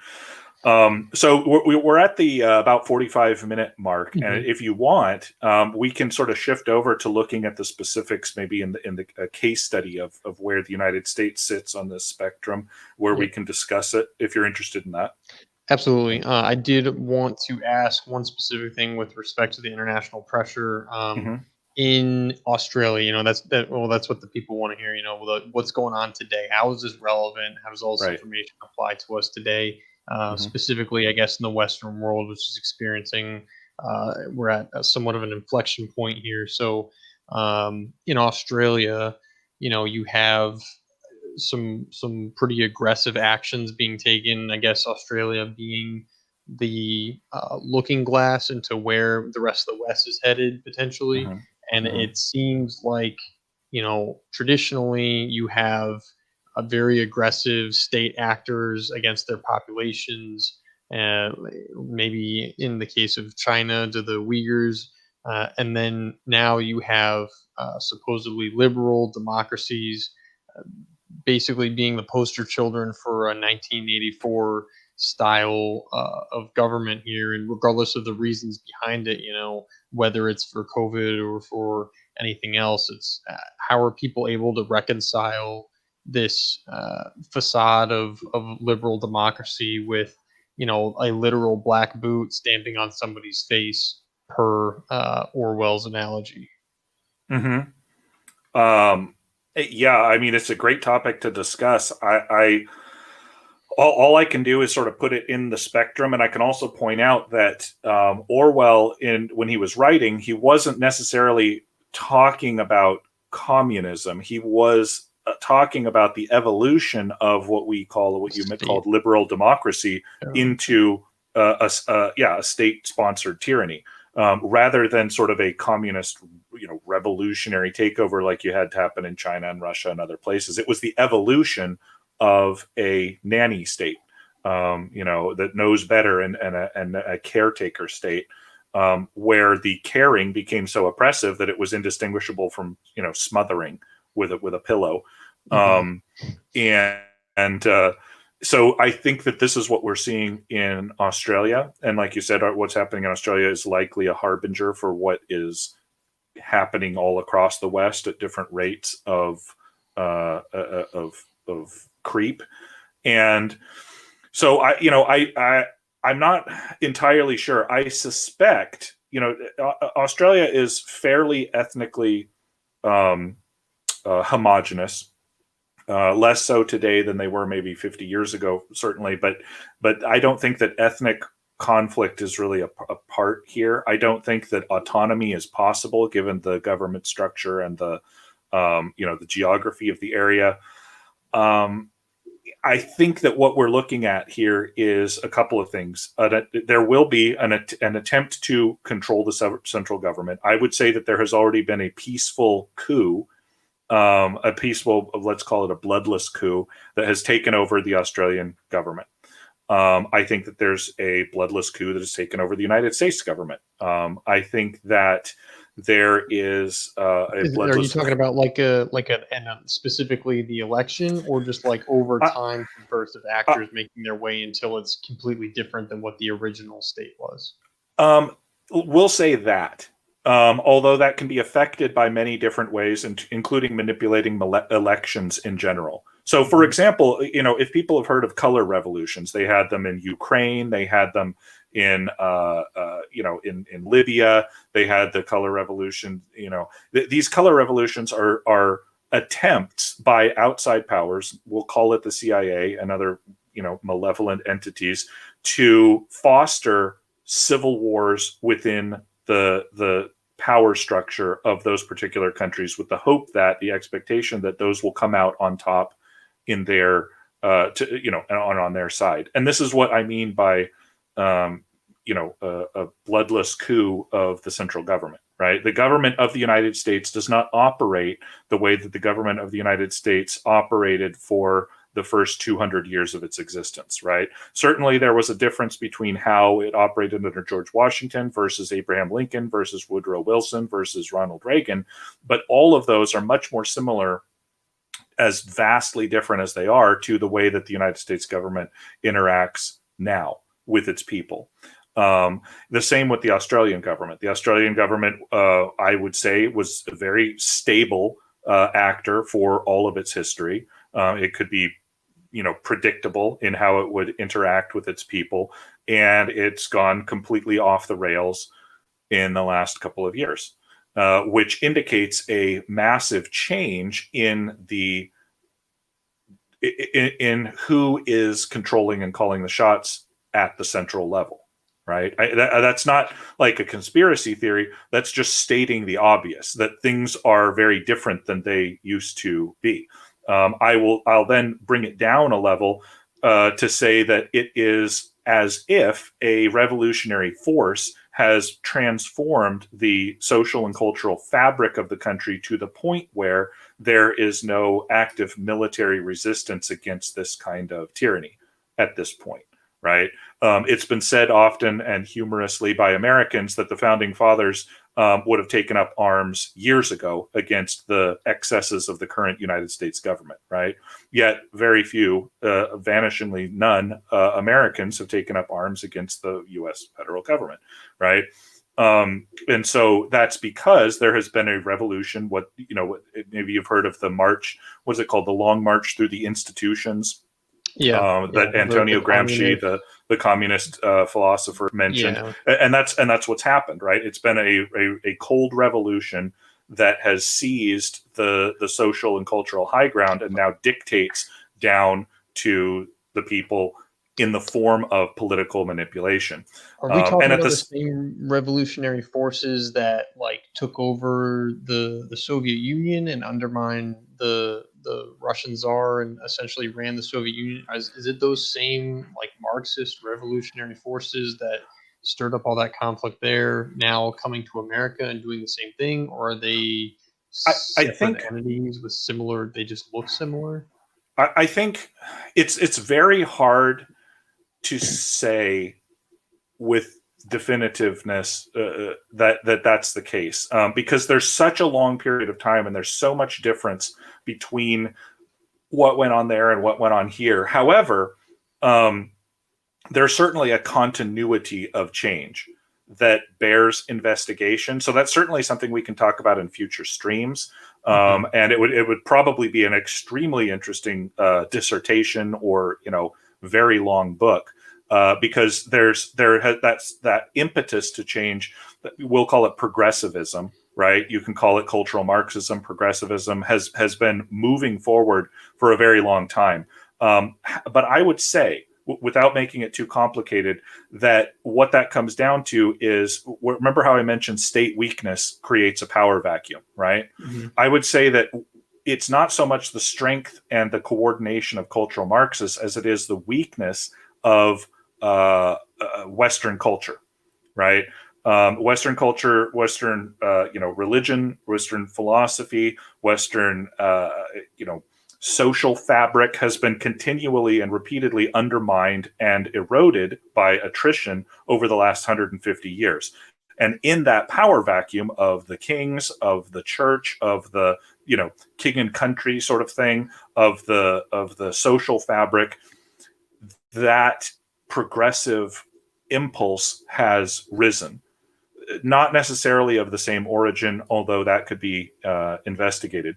So we're at the about 45-minute mark, and Mhm. if you want, we can sort of shift over to looking at the specifics, maybe in the case study of where the United States sits on this spectrum, where we Yep. can discuss it if you're interested in that. Absolutely. I did want to ask one specific thing with respect to the international pressure Mm-hmm. in Australia. That's what the people want to hear. What's going on today? How is this relevant? How does all this Right. information apply to us today? Mm-hmm. Specifically, I guess in the Western world, which is experiencing, we're at somewhat of an inflection point here. So, in Australia, you have some pretty aggressive actions being taken. I guess Australia being the looking glass into where the rest of the West is headed potentially, and Mm-hmm. it seems like traditionally you have a very aggressive state actors against their populations. Uh, Maybe in the case of China to the Uyghurs, and then now you have supposedly liberal democracies basically being the poster children for a 1984 style of government here, and regardless of the reasons behind it, whether it's for COVID or for anything else, it's how are people able to reconcile this facade of liberal democracy with a literal black boot stamping on somebody's face, per Orwell's analogy. Mm-hmm. Yeah, I mean, it's a great topic to discuss. All I can do is sort of put it in the spectrum, and I can also point out that Orwell, when he was writing, he wasn't necessarily talking about communism. He was talking about the evolution of what you called liberal democracy into a state-sponsored tyranny, rather than sort of a communist, revolutionary takeover like you had to happen in China and Russia and other places. It was the evolution of a nanny state, that knows better, and a caretaker state, where the caring became so oppressive that it was indistinguishable from smothering with a pillow. So I think that this is what we're seeing in Australia, and like you said, what's happening in Australia is likely a harbinger for what is happening all across the West at different rates of creep. And so I'm not entirely sure. I suspect Australia is fairly ethnically homogenous. Less so today than they were maybe 50 years ago, certainly. But I don't think that ethnic conflict is really a part here. I don't think that autonomy is possible given the government structure and the geography of the area. I think that what we're looking at here is a couple of things. There will be an attempt to control the central government. I would say that there has already been a peaceful coup, let's call it a bloodless coup, that has taken over the Australian government. I think that there's a bloodless coup that has taken over the United States government. I think that there is a bloodless. Are you talking about specifically the election, or just like over time, bursts of actors making their way until it's completely different than what the original state was? We'll say that. Although that can be affected by many different ways, including manipulating elections in general. So, for example, if people have heard of color revolutions, they had them in Ukraine, they had them in Libya, they had the color revolution. These color revolutions are attempts by outside powers, we'll call it the CIA and other malevolent entities, to foster civil wars within the power structure of those particular countries, with the hope that the expectation that those will come out on top in their on their side. And this is what I mean by a bloodless coup of the central government, right? The government of the United States does not operate the way that the government of the United States operated for the first 200 years of its existence, right? Certainly there was a difference between how it operated under George Washington versus Abraham Lincoln versus Woodrow Wilson versus Ronald Reagan, but all of those are much more similar, as vastly different as they are, to the way that the United States government interacts now with its people. The same with the Australian government. The Australian government, I would say, was a very stable actor for all of its history. It could be predictable in how it would interact with its people, and it's gone completely off the rails in the last couple of years, which indicates a massive change in who is controlling and calling the shots at the central level, right? That's not like a conspiracy theory. That's just stating the obvious, that things are very different than they used to be. I'll then bring it down a level to say that it is as if a revolutionary force has transformed the social and cultural fabric of the country to the point where there is no active military resistance against this kind of tyranny at this point. right? It's been said often and humorously by Americans that the founding fathers would have taken up arms years ago against the excesses of the current United States government, right? Yet very few, vanishingly none, Americans have taken up arms against the U.S. federal government, right? And so that's because there has been a revolution. What, maybe you've heard of the march. What's it called? The Long March Through the Institutions. That Antonio Gramsci, the communist philosopher, mentioned, and that's what's happened, right? It's been a cold revolution that has seized the social and cultural high ground and now dictates down to the people in the form of political manipulation. Are we talking about the same revolutionary forces that like took over the Soviet Union and undermined the Russian Tsar and essentially ran the Soviet Union? Is it those same like Marxist revolutionary forces that stirred up all that conflict there now coming to America and doing the same thing, or are they separate entities with similar? They just look similar. I think it's very hard to say with definitiveness that's the case, because there's such a long period of time and there's so much difference between what went on there and what went on here. However, there's certainly a continuity of change that bears investigation. So that's certainly something we can talk about in future streams. And it would probably be an extremely interesting dissertation or, very long book, because that's that impetus to change. We'll call it progressivism, right? You can call it cultural Marxism. Progressivism has been moving forward for a very long time. But I would say, without making it too complicated, that what that comes down to is, remember how I mentioned state weakness creates a power vacuum, right? Mm-hmm. I would say that it's not so much the strength and the coordination of cultural Marxists as it is the weakness of Western culture, right? Western culture, Western, religion, Western philosophy, Western, social fabric has been continually and repeatedly undermined and eroded by attrition over the last 150 years. And in that power vacuum of the kings, of the church, of the, king and country sort of thing, of the social fabric, that progressive impulse has risen. Not necessarily of the same origin, although that could be investigated.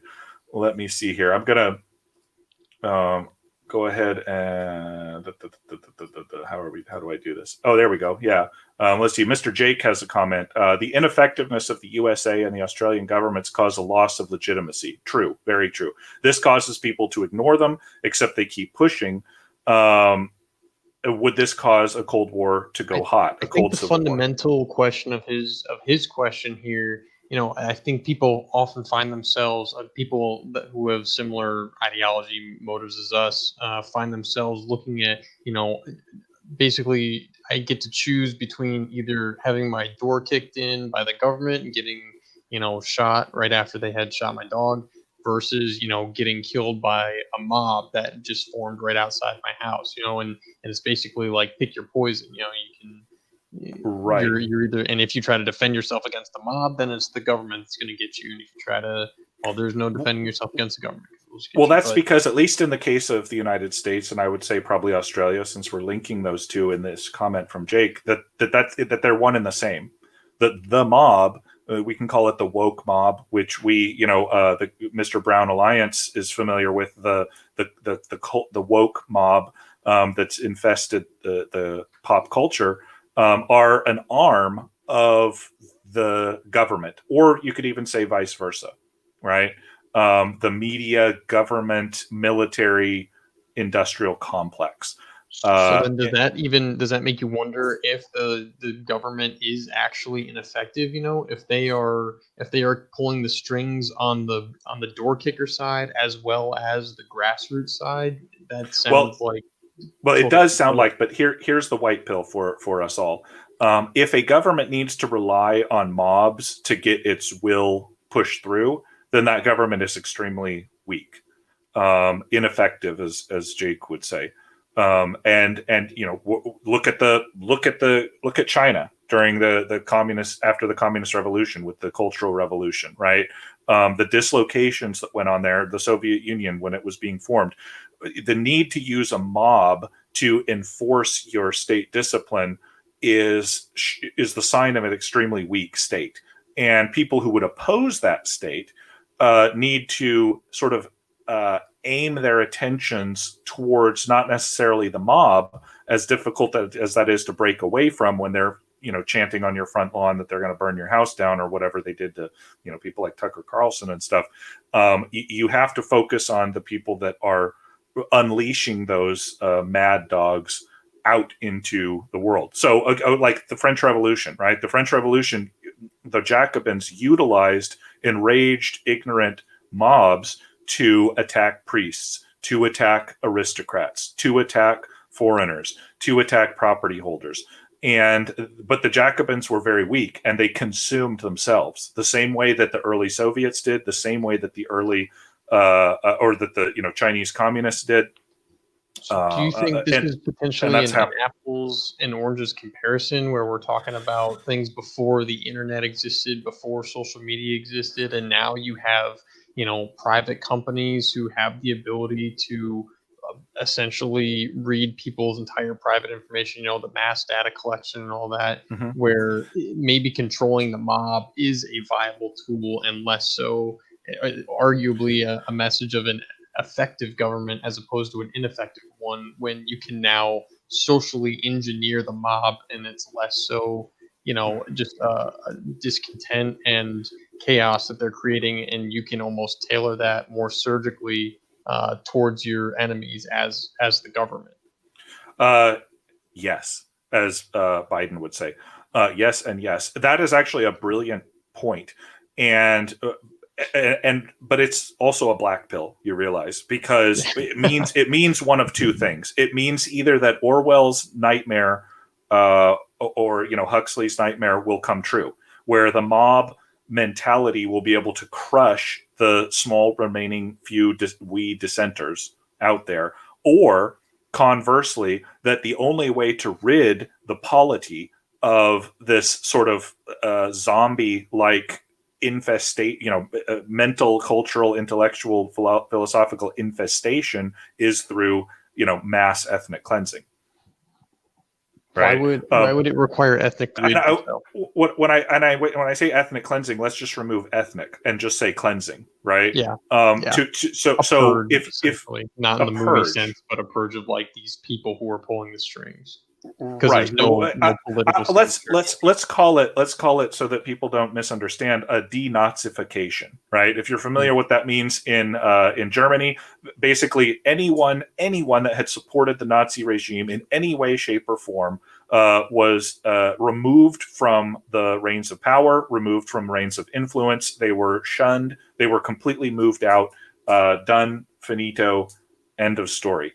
Let me see here. I'm going to go ahead and how do I do this? Oh, there we go. Yeah. Let's see. Mr. Jake has a comment. The ineffectiveness of the USA and the Australian governments cause a loss of legitimacy. True. Very true. This causes people to ignore them, except they keep pushing. Would this cause a Cold War to go hot? I think the fundamental question of his question here, I think people often find themselves, people who have similar ideology motives as us, find themselves looking at, basically I get to choose between either having my door kicked in by the government and getting, shot right after they had shot my dog, versus, getting killed by a mob that just formed right outside my house, and it's basically like pick your poison, you can, right. You're either, and if you try to defend yourself against the mob, then it's the government that's going to get you. And if you try to, there's no defending yourself against the government. Well, that's because, at least in the case of the United States, and I would say probably Australia, since we're linking those two in this comment from Jake, that they're one and the same. The mob, we can call it the woke mob, which we, the Mr. Brown Alliance is familiar with, the woke mob that's infested the pop culture, are an arm of the government, or you could even say vice versa, right? The media, government, military, industrial complex. So then does that make you wonder if the government is actually ineffective? If they are pulling the strings on the door kicker side as well as the grassroots side? That sounds like. Well, it does sound like, but here's the white pill for us all. If a government needs to rely on mobs to get its will pushed through, then that government is extremely weak, ineffective, as Jake would say. And look at China during the communist, after the communist revolution, with the Cultural Revolution, right? The dislocations that went on there, the Soviet Union when it was being formed, the need to use a mob to enforce your state discipline is the sign of an extremely weak state. And people who would oppose that state need to sort of aim their attentions towards not necessarily the mob, as difficult as that is to break away from when they're chanting on your front lawn that they're going to burn your house down or whatever they did to people like Tucker Carlson and stuff. You have to focus on the people that are unleashing those mad dogs out into the world. So like the French Revolution, right? The French Revolution, the Jacobins utilized enraged, ignorant mobs to attack priests, to attack aristocrats, to attack foreigners, to attack property holders. But the Jacobins were very weak, and they consumed themselves the same way that the early Soviets did, the same way that the early or that the Chinese communists did. Do you think this is potentially an apples and oranges comparison, where we're talking about things before the internet existed, before social media existed, and now you have private companies who have the ability to essentially read people's entire private information, the mass data collection and all that, where maybe controlling the mob is a viable tool and less so arguably a message of an effective government as opposed to an ineffective one, when you can now socially engineer the mob and it's less so just discontent and chaos that they're creating, and you can almost tailor that more surgically towards your enemies as the government. Yes, as Biden would say. Yes and yes. That is actually a brilliant point. But it's also a black pill, you realize, because it means one of two things. It means either that Orwell's nightmare or Huxley's nightmare will come true, where the mob mentality will be able to crush the small remaining few we dissenters out there, or conversely, that the only way to rid the polity of this sort of zombie-like mental, cultural, intellectual, philosophical infestation is through mass ethnic cleansing. Right? Why would it require ethnic cleansing? When I say ethnic cleansing, let's just remove ethnic and just say cleansing, right? Yeah. So if not in the movie sense, but a purge of like these people who are pulling the strings. Right. No political let's call it, so that people don't misunderstand, a denazification, right? If you're familiar what that means in Germany, basically anyone that had supported the Nazi regime in any way, shape, or form was removed from the reins of power, removed from reins of influence. They were shunned. They were completely moved out. Done. Finito. End of story.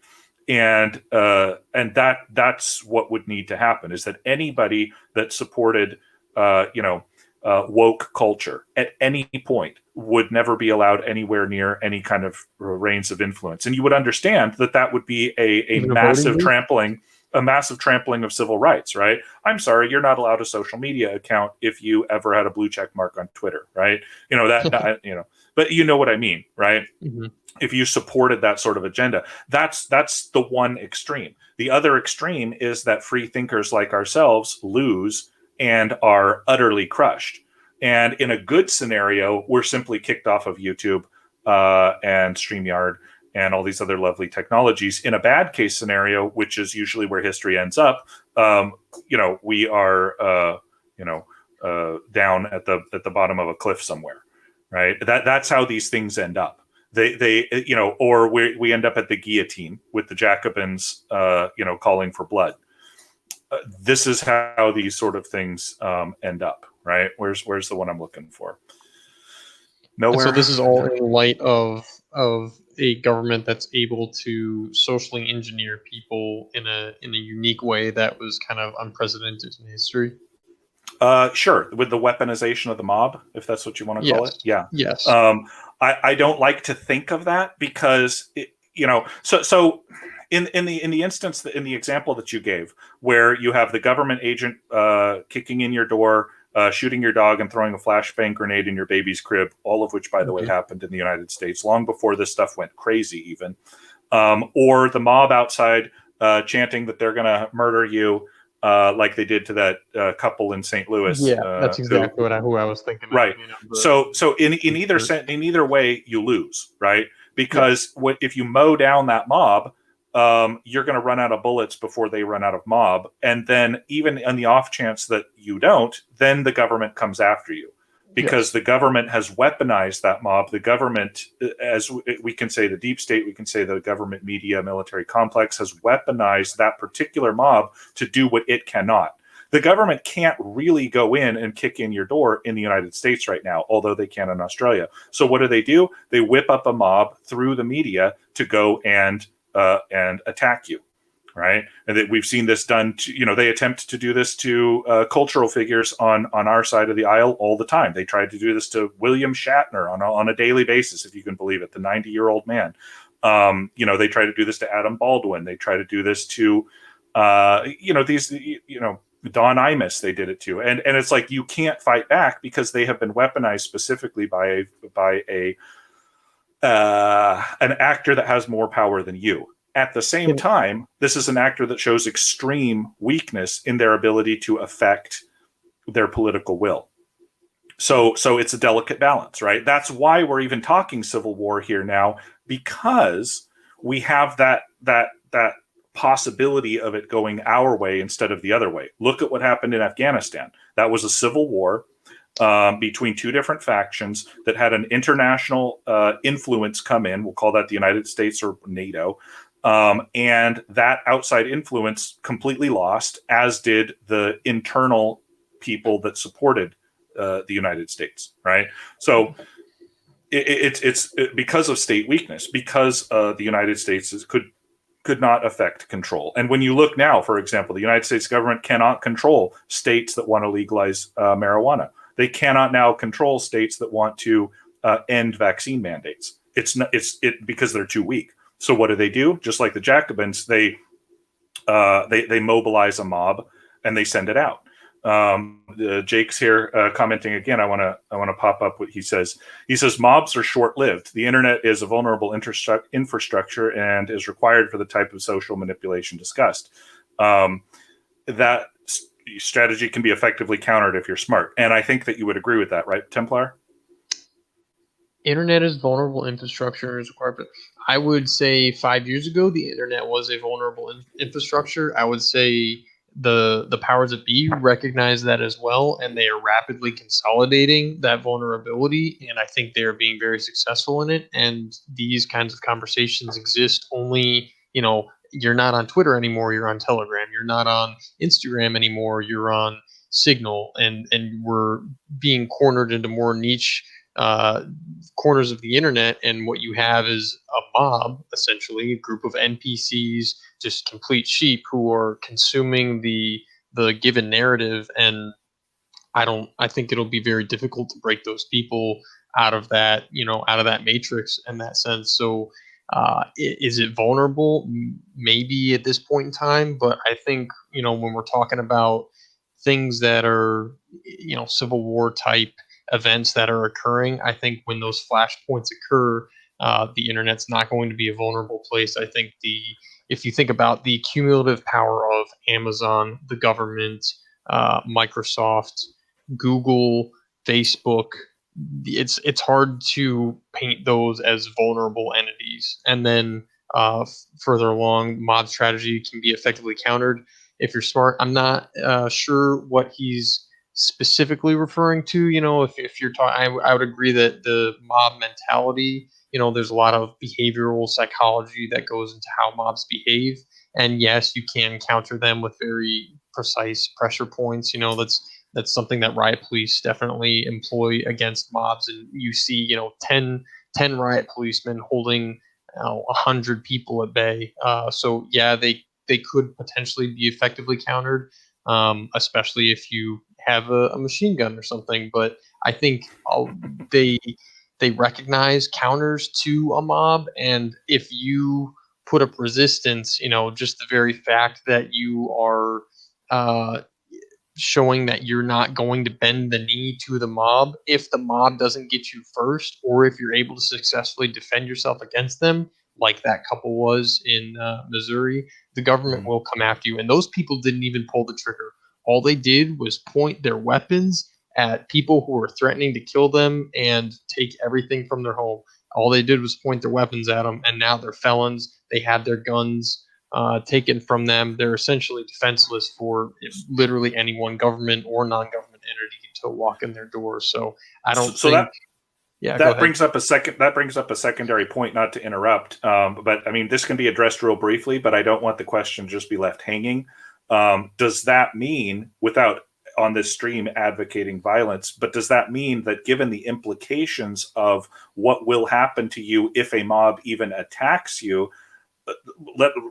And that's what would need to happen, is that anybody that supported woke culture at any point would never be allowed anywhere near any kind of reins of influence. And you would understand that would be a massive trampling of civil rights, right? I'm sorry, you're not allowed a social media account if you ever had a blue check mark on Twitter, right? But you know what I mean, right? Mm-hmm. If you supported that sort of agenda, that's the one extreme. The other extreme is that free thinkers like ourselves lose and are utterly crushed. And in a good scenario, we're simply kicked off of YouTube and StreamYard and all these other lovely technologies. In a bad case scenario, which is usually where history ends up, we are down at the bottom of a cliff somewhere, right? That's how these things end up. Or we end up at the guillotine with the Jacobins, calling for blood. This is how these sort of things end up, right? Where's the one I'm looking for? Nowhere. And so this is all in light of a government that's able to socially engineer people in a unique way that was kind of unprecedented in history. Sure, with the weaponization of the mob, if that's what you want to call it. Yeah. Yes. I don't like to think of that because so in the instance in the example that you gave, where you have the government agent kicking in your door, shooting your dog, and throwing a flashbang grenade in your baby's crib, all of which, by the way, happened in the United States long before this stuff went crazy, even, or the mob outside chanting that they're going to murder you, like they did to that couple in St. Louis. Yeah, that's exactly who I was thinking. Right. Of, you know, so in either way, you lose, right? Because if you mow down that mob, you're going to run out of bullets before they run out of mob, and then even on the off chance that you don't, then the government comes after you, because the government has weaponized that mob. The government, as we can say, the deep state, we can say the government, media, military complex has weaponized that particular mob to do what it cannot. The government can't really go in and kick in your door in the United States right now, although they can in Australia. So what do? They whip up a mob through the media to go and attack you, right? And that we've seen this done to, they attempt to do this to cultural figures on our side of the aisle all the time. They tried to do this to William Shatner on a daily basis, if you can believe it, the 90-year-old man. They try to do this to Adam Baldwin. They try to do this to, Don Imus, they did it to, and it's like you can't fight back because they have been weaponized specifically by an actor that has more power than you. At the same time, this is an actor that shows extreme weakness in their ability to affect their political will. So it's a delicate balance, right? That's why we're even talking civil war here now, because we have that possibility of it going our way instead of the other way. Look at what happened in Afghanistan. That was a civil war between two different factions that had an international influence come in. We'll call that the United States or NATO. And that outside influence completely lost, as did the internal people that supported the United States, right? So it's because of state weakness, because the United States could not affect control. And when you look now, for example, the United States government cannot control states that want to legalize marijuana. They cannot now control states that want to end vaccine mandates. It's because they're too weak. So what do? Just like the Jacobins, they mobilize a mob and they send it out. Jake's here commenting again. I want to pop up what he says. He says mobs are short-lived. The internet is a vulnerable infrastructure and is required for the type of social manipulation discussed. That strategy can be effectively countered if you're smart, and I think that you would agree with that, right, Templar? Internet is vulnerable infrastructure is required, but I would say 5 years ago the internet was a vulnerable infrastructure. I would say the powers that be recognize that as well, and they are rapidly consolidating that vulnerability, and I think they are being very successful in it. And these kinds of conversations exist only, you're not on Twitter anymore, you're on Telegram. You're not on Instagram anymore, you're on Signal, and we're being cornered into more niche corners of the internet, and what you have is a mob, essentially a group of NPCs, just complete sheep who are consuming the given narrative. And I think it'll be very difficult to break those people out of that matrix in that sense. So is it vulnerable? Maybe at this point in time, but I think when we're talking about things that are civil war type events that are occurring, I think when those flashpoints occur, the internet's not going to be a vulnerable place. I think if you think about the cumulative power of Amazon, the government, Microsoft, Google, Facebook, it's hard to paint those as vulnerable entities. And then further along, mob strategy can be effectively countered if you're smart. I'm not sure what he's specifically referring to. If you're talking, I would agree that the mob mentality, there's a lot of behavioral psychology that goes into how mobs behave. And yes, you can counter them with very precise pressure points. That's something that riot police definitely employ against mobs. And you see, 10 riot policemen holding 100 people at bay. So yeah, they could potentially be effectively countered, especially if you have a machine gun or something. But I think they recognize counters to a mob, and if you put up resistance, just the very fact that you are uh, showing that you're not going to bend the knee to the mob if the mob doesn't get you first, or if you're able to successfully defend yourself against them, like that couple was in Missouri, the government Mhm. will come after you. And those people didn't even pull the trigger. All they did was point their weapons at people who were threatening to kill them and take everything from their home. All they did was point their weapons at them, and now they're felons. They had their guns taken from them. They're essentially defenseless for literally anyone, government or non-government entity, to walk in their doors. So I So, don't so think. that Yeah, go that ahead. brings up a second. That brings up a secondary point. Not to interrupt, but I mean this can be addressed real briefly. But I don't want the question just be left hanging. Does that mean, without on this stream advocating violence, but does that mean that given the implications of what will happen to you if a mob even attacks you,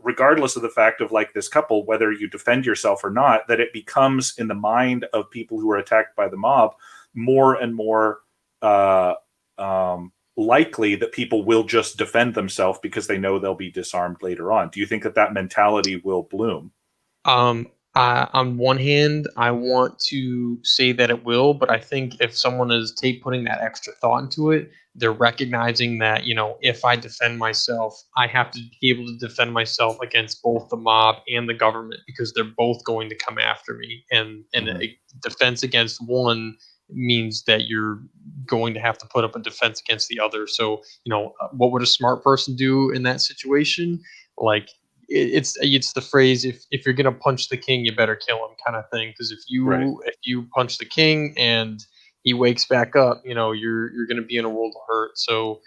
regardless of the fact of like this couple, whether you defend yourself or not, that it becomes in the mind of people who are attacked by the mob more and more uh, likely that people will just defend themselves because they know they'll be disarmed later on. Do you think that that mentality will bloom? On one hand, I want to say that it will, but I think if someone is putting that extra thought into it, they're recognizing that, if I defend myself, I have to be able to defend myself against both the mob and the government, because they're both going to come after me. And Mhm. a defense against one means that you're going to have to put up a defense against the other. So, what would a smart person do in that situation? Like, it's the phrase, if you're gonna punch the king, you better kill him, kind of thing. Because if Right. you punch the king and he wakes back up, you're gonna be in a world of hurt. So,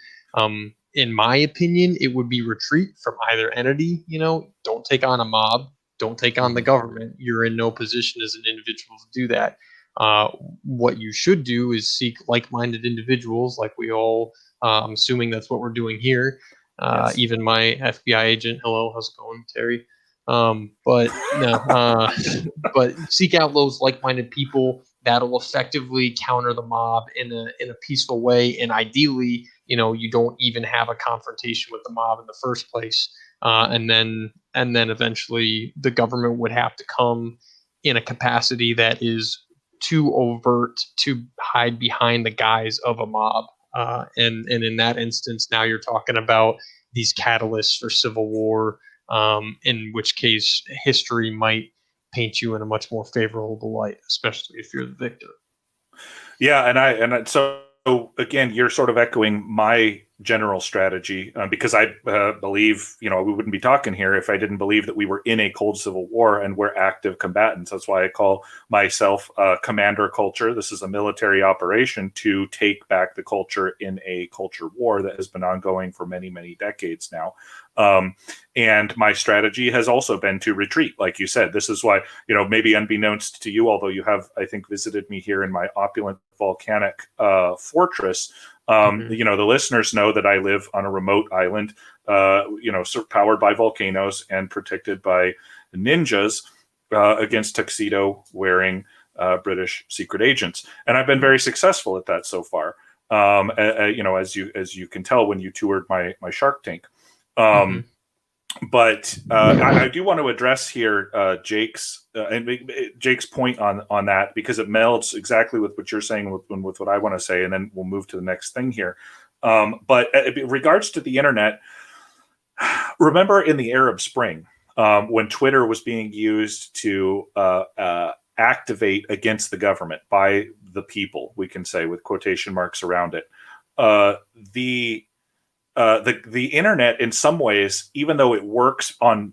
in my opinion, it would be retreat from either entity. Don't take on a mob, don't take on the Mhm. government. You're in no position as an individual to do that. Uh, what you should do is seek like-minded individuals, like we all. I'm assuming that's what we're doing here. Yes. Even my FBI agent, hello, how's it going, Terry? But no, but seek out those like-minded people that'll effectively counter the mob in a peaceful way, and ideally, you don't even have a confrontation with the mob in the first place, and then eventually the government would have to come in a capacity that is too overt to hide behind the guise of a mob. And in that instance, now you're talking about these catalysts for civil war, in which case history might paint you in a much more favorable light, especially if you're the victor. Yeah, so again, you're sort of echoing my general strategy because I believe we wouldn't be talking here if I didn't believe that we were in a cold civil war and we're active combatants. That's why I call myself commander culture. This is a military operation to take back the culture in a culture war that has been ongoing for many, many decades now. And my strategy has also been to retreat, like you said. This is why, maybe unbeknownst to you, although you have, I think, visited me here in my opulent volcanic fortress, Mm-hmm. the listeners know that I live on a remote island, powered by volcanoes and protected by ninjas against tuxedo wearing British secret agents. And I've been very successful at that so far. As you can tell when you toured my Shark Tank. Mm-hmm. Um, but I do want to address here Jake's point on that, because it melds exactly with what you're saying with what I want to say, and then we'll move to the next thing here. But in regards to the internet, remember in the Arab Spring, when Twitter was being used to activate against the government by the people, we can say with quotation marks around it, the the internet in some ways, even though it works on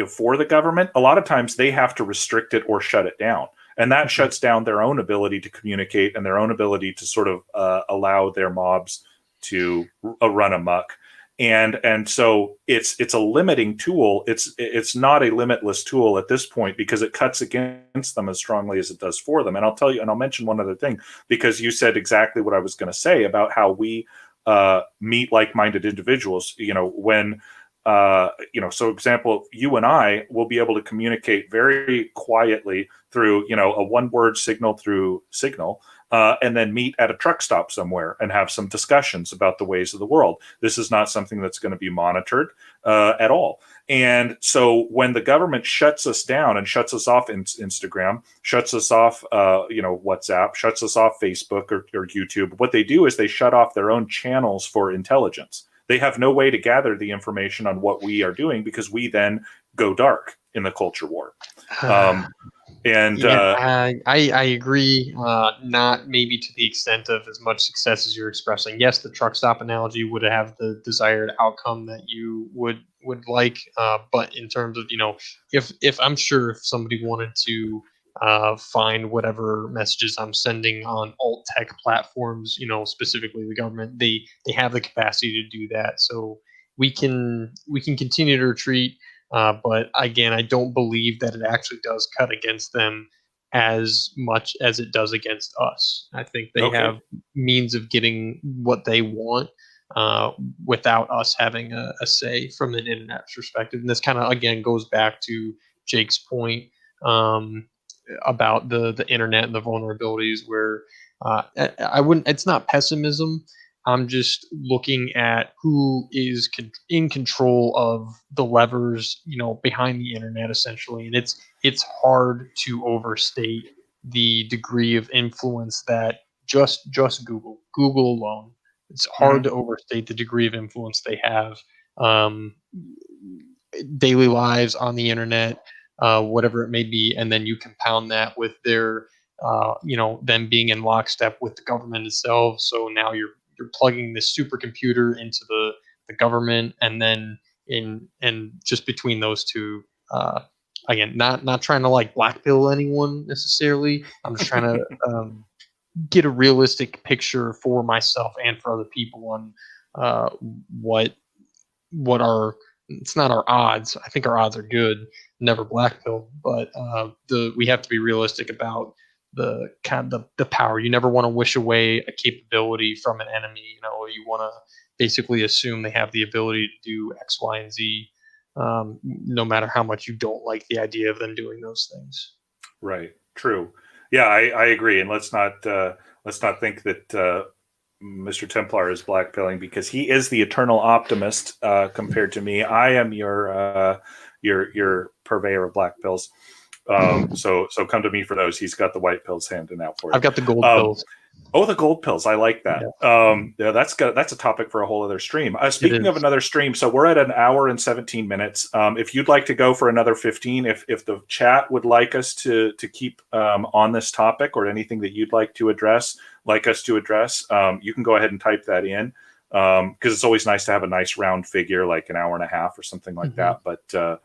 for the government, a lot of times they have to restrict it or shut it down, and that Mm-hmm. shuts down their own ability to communicate and their own ability to sort of allow their mobs to run amok. And so it's a limiting tool. It's not a limitless tool at this point, because it cuts against them as strongly as it does for them. And I'll tell you, and I'll mention one other thing, because you said exactly what I was going to say about how we meet like-minded individuals. When so example, you and I will be able to communicate very quietly through, a one-word signal through Signal, and then meet at a truck stop somewhere and have some discussions about the ways of the world. This is not something that's going to be monitored at all. And so when the government shuts us down and shuts us off Instagram, shuts us off, WhatsApp, shuts us off Facebook or YouTube, what they do is they shut off their own channels for intelligence. They have no way to gather the information on what we are doing because we then go dark in the culture war. I agree. Not maybe to the extent of as much success as you're expressing. Yes, the truck stop analogy would have the desired outcome that you would like. But in terms of if I'm sure if somebody wanted to find whatever messages I'm sending on alt tech platforms, specifically the government, they have the capacity to do that. So we can continue to retreat. But again, I don't believe that it actually does cut against them as much as it does against us. I think they have means of getting what they want without us having a say from an internet perspective. And this kind of, again, goes back to Jake's point about the internet and the vulnerabilities where I wouldn't, it's not pessimism. I'm just looking at who is in control of the levers, behind the internet, essentially, and it's hard to overstate the degree of influence that just Google alone. It's hard to overstate the degree of influence they have. Daily lives on the internet, whatever it may be, and then you compound that with their, them being in lockstep with the government itself. So now you're plugging this supercomputer into the government, and then and just between those two, again, not trying to like black pill anyone necessarily. I'm just trying to get a realistic picture for myself and for other people on what are, it's not our odds. I think our odds are good. Never black pill, but we have to be realistic about the kind of the power. You never want to wish away a capability from an enemy. You want to basically assume they have the ability to do X, Y, and Z, no matter how much you don't like the idea of them doing those things. Right. True. Yeah, I agree. And let's not think that Mr. Templar is blackpilling, because he is the eternal optimist compared to me. I am your purveyor of black pills. So come to me for those. He's got the white pills handing out for you. I've got the gold pills. Oh, the gold pills. I like that. Yeah, that's a topic for a whole other stream. Speaking of another stream, so we're at 1 hour and 17 minutes. If you'd like to go for another 15, if the chat would like us to keep on this topic, or anything that you'd like us to address, you can go ahead and type that in, because it's always nice to have a nice round figure, like 1 hour and a half or something like that. But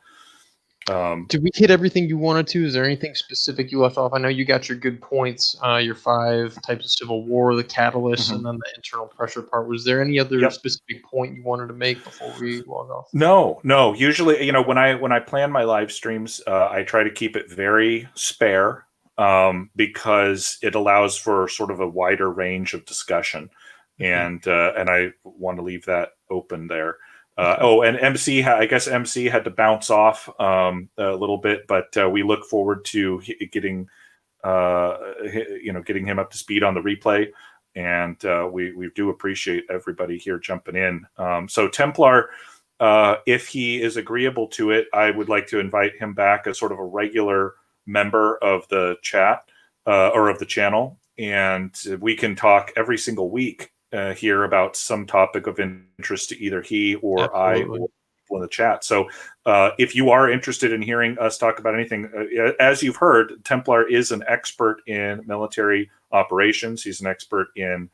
did we hit everything you wanted to? Is there anything specific you left off? I know you got your good points, your 5 types of civil war, the catalyst, and then the internal pressure part. Was there any other specific point you wanted to make before we log off? No. Usually, when I plan my live streams, I try to keep it very spare, because it allows for sort of a wider range of discussion, and I want to leave that open there. And MC, I guess MC had to bounce off a little bit, but we look forward to getting him up to speed on the replay, and we do appreciate everybody here jumping in. So Templar, if he is agreeable to it, I would like to invite him back as sort of a regular member of the chat or of the channel, and we can talk every single week here about some topic of interest to either he or Absolutely. I or people in the chat. So if you are interested in hearing us talk about anything, as you've heard, Templar is an expert in military operations. He's an expert in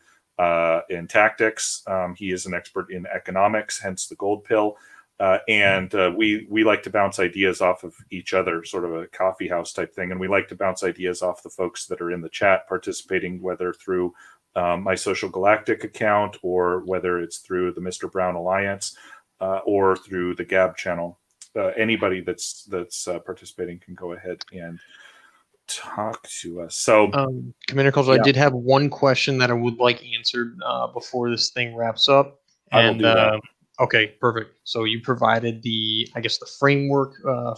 tactics. He is an expert in economics, hence the gold pill. And we like to bounce ideas off of each other, sort of a coffee house type thing. And we like to bounce ideas off the folks that are in the chat participating, whether through my Social Galactic account, or whether it's through the Mr. Brown Alliance, or through the Gab channel. Anybody that's participating can go ahead and talk to us. So, Commander Culture, I did have one question that I would like answered before this thing wraps up. I will do that. Okay, perfect. So you provided I guess, the framework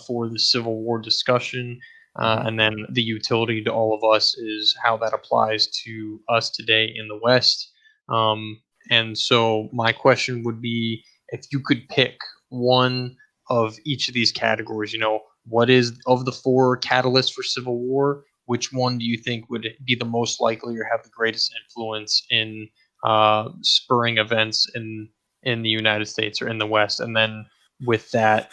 for the Civil War discussion, Mhm. and then the utility to all of us is how that applies to us today in the West. And so my question would be, if you could pick one of each of these categories, what is of the four catalysts for Civil War? Which one do you think would be the most likely or have the greatest influence in spurring events in the United States or in the West? And then with that,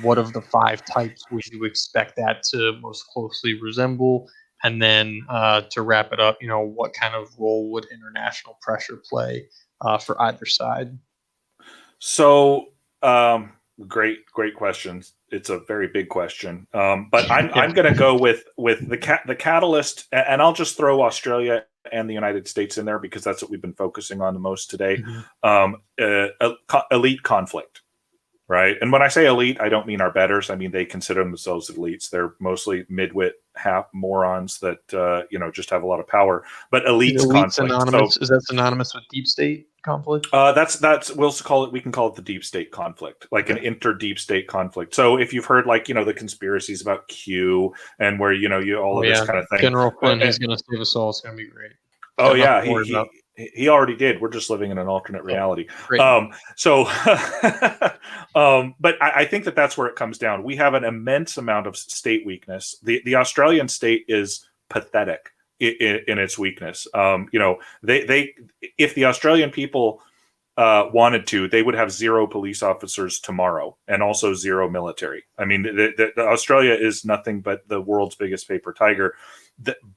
what of the five types would you expect that to most closely resemble? And then to wrap it up, what kind of role would international pressure play for either side? So, great questions. It's a very big question, but I'm Yeah. going to go with the catalyst, and I'll just throw Australia and the United States in there because that's what we've been focusing on the most today. Mhm. Elite conflict, right? And when I say elite, I don't mean our betters. I mean they consider themselves elites. They're mostly midwit half morons that just have a lot of power. But Is elites elite conflict. So synonymous? Is that synonymous with deep state conflict? that's we can call it the deep state conflict, like an Okay. inter deep state conflict. So if you've heard the conspiracies about Q and where you all Oh of this yeah, kind of thing. General Uh, Flynn. uh, He's gonna save us all. It's gonna be great. oh Got nothing yeah, to worry about. he already did. We're just living in an alternate Oh, reality. great. So, but I think that's where it comes down. We have an immense amount of state weakness. The Australian state is pathetic in its weakness. They if the Australian people wanted to, they would have zero police officers tomorrow and also zero military. I mean, the Australia is nothing but the world's biggest paper tiger.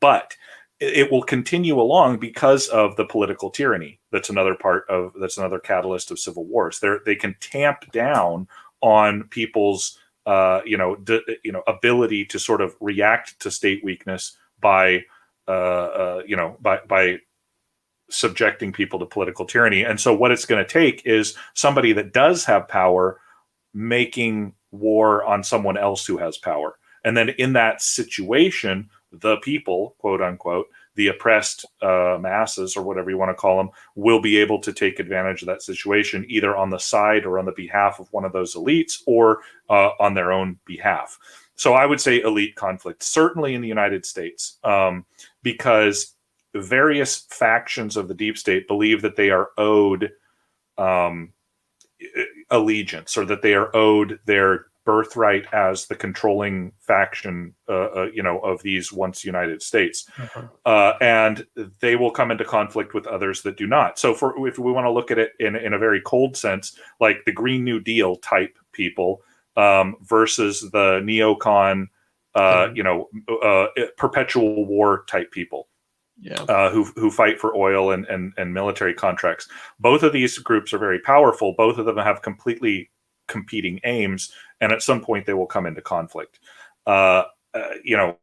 But it will continue along because of the political tyranny. That's another catalyst of civil wars. They can tamp down on people's ability to sort of react to state weakness by by subjecting people to political tyranny. And so what it's going to take is somebody that does have power making war on someone else who has power. And then in that situation, the people, quote unquote, the oppressed masses, or whatever you want to call them, will be able to take advantage of that situation, either on the side or on the behalf of one of those elites, or on their own behalf. So I would say elite conflict, certainly in the United States, because various factions of the deep state believe that they are owed allegiance, or that they are owed their birthright as the controlling faction, of these once United States, and they will come into conflict with others that do not. So, if we want to look at it in a very cold sense, like the Green New Deal type people versus the neocon, perpetual war type people. Yeah. Who fight for oil and military contracts. Both of these groups are very powerful. Both of them have completely competing aims, and at some point they will come into conflict. Uh, you know,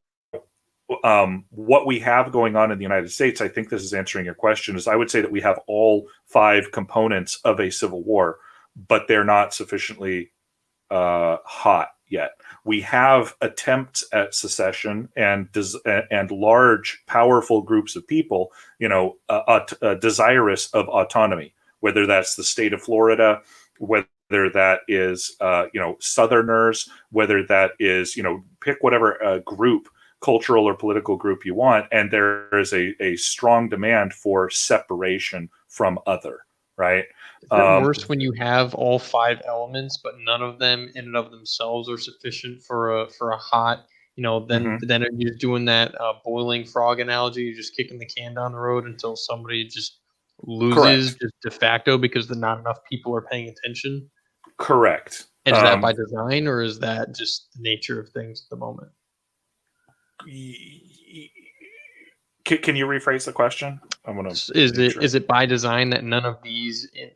what we have going on in the United States, I think this is answering your question, is I would say that we have all five components of a civil war, but they're not sufficiently hot yet. We have attempts at secession and large, powerful groups of people, desirous of autonomy, whether that's the state of Florida, whether that is, Southerners, whether that is, pick whatever group, cultural or political group you want. And there is a strong demand for separation from other, right? Is it worse when you have all five elements, but none of them in and of themselves are sufficient for a hot, Mhm. then you're doing that boiling frog analogy, you're just kicking the can down the road until somebody just loses Correct. just de facto because not enough people are paying attention? Correct. And is that by design, or is that just the nature of things at the moment? Can you rephrase the question? I want to Is make it sure. is it by design that none of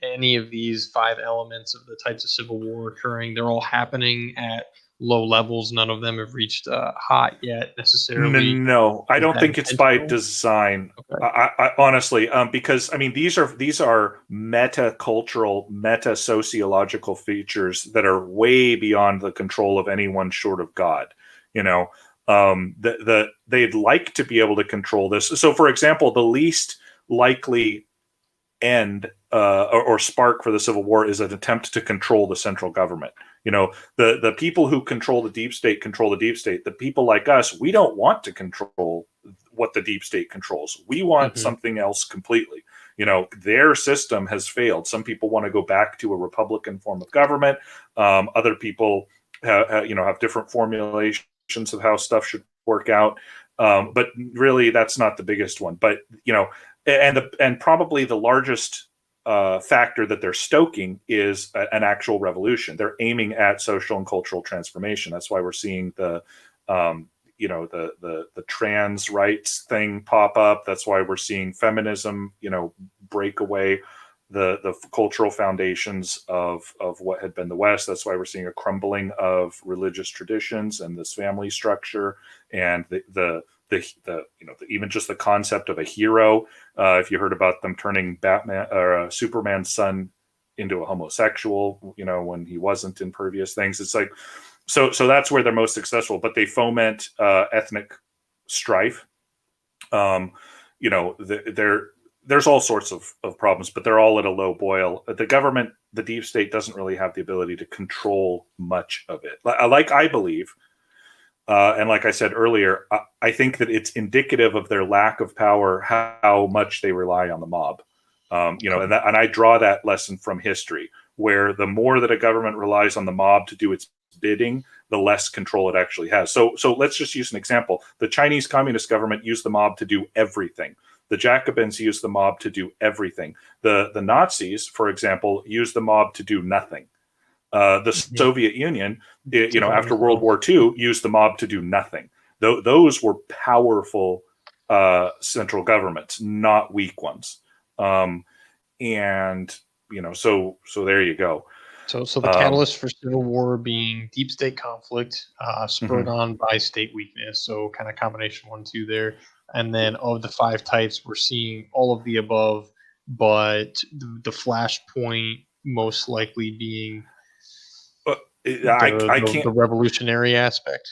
any of these five elements of the types of civil war occurring, they're all happening at low levels? None of them have reached hot yet necessarily. No, I Is don't that think it's by intentional? design. Okay. I honestly, because I mean, these are meta cultural, meta sociological features that are way beyond the control of anyone short of God. You know, they'd like to be able to control this. So, for example, the least likely end or spark for the Civil War is an attempt to control the central government. The people who control the deep state control the deep state. The people like us, we don't want to control what the deep state controls. We want something else completely. Their system has failed. Some people want to go back to a republican form of government. Other people have different formulations of how stuff should work out. But really, that's not the biggest one. But and probably the largest factor that they're stoking is an actual revolution. They're aiming at social and cultural transformation. That's why we're seeing the trans rights thing pop up. That's why we're seeing feminism, break away the cultural foundations of what had been the West. That's why we're seeing a crumbling of religious traditions and this family structure, and the even just the concept of a hero. If you heard about them turning Batman or Superman's son into a homosexual, when he wasn't in previous things, it's like, so that's where they're most successful. But they foment ethnic strife. There's all sorts of problems, but they're all at a low boil. The government, the deep state, doesn't really have the ability to control much of it. I believe. And like I said earlier, I think that it's indicative of their lack of power, how much they rely on the mob. And I draw that lesson from history, where the more that a government relies on the mob to do its bidding, the less control it actually has. So let's just use an example. The Chinese Communist government used the mob to do everything. The Jacobins used the mob to do everything. The Nazis, for example, used the mob to do nothing. The Soviet Union, after World War II, used the mob to do nothing. Those were powerful central governments, not weak ones. So there you go. So the catalyst for civil war being deep state conflict, spurred on by state weakness. So kind of combination 1, 2 there. And then of the 5 types, we're seeing all of the above, but the flashpoint most likely being the revolutionary aspect.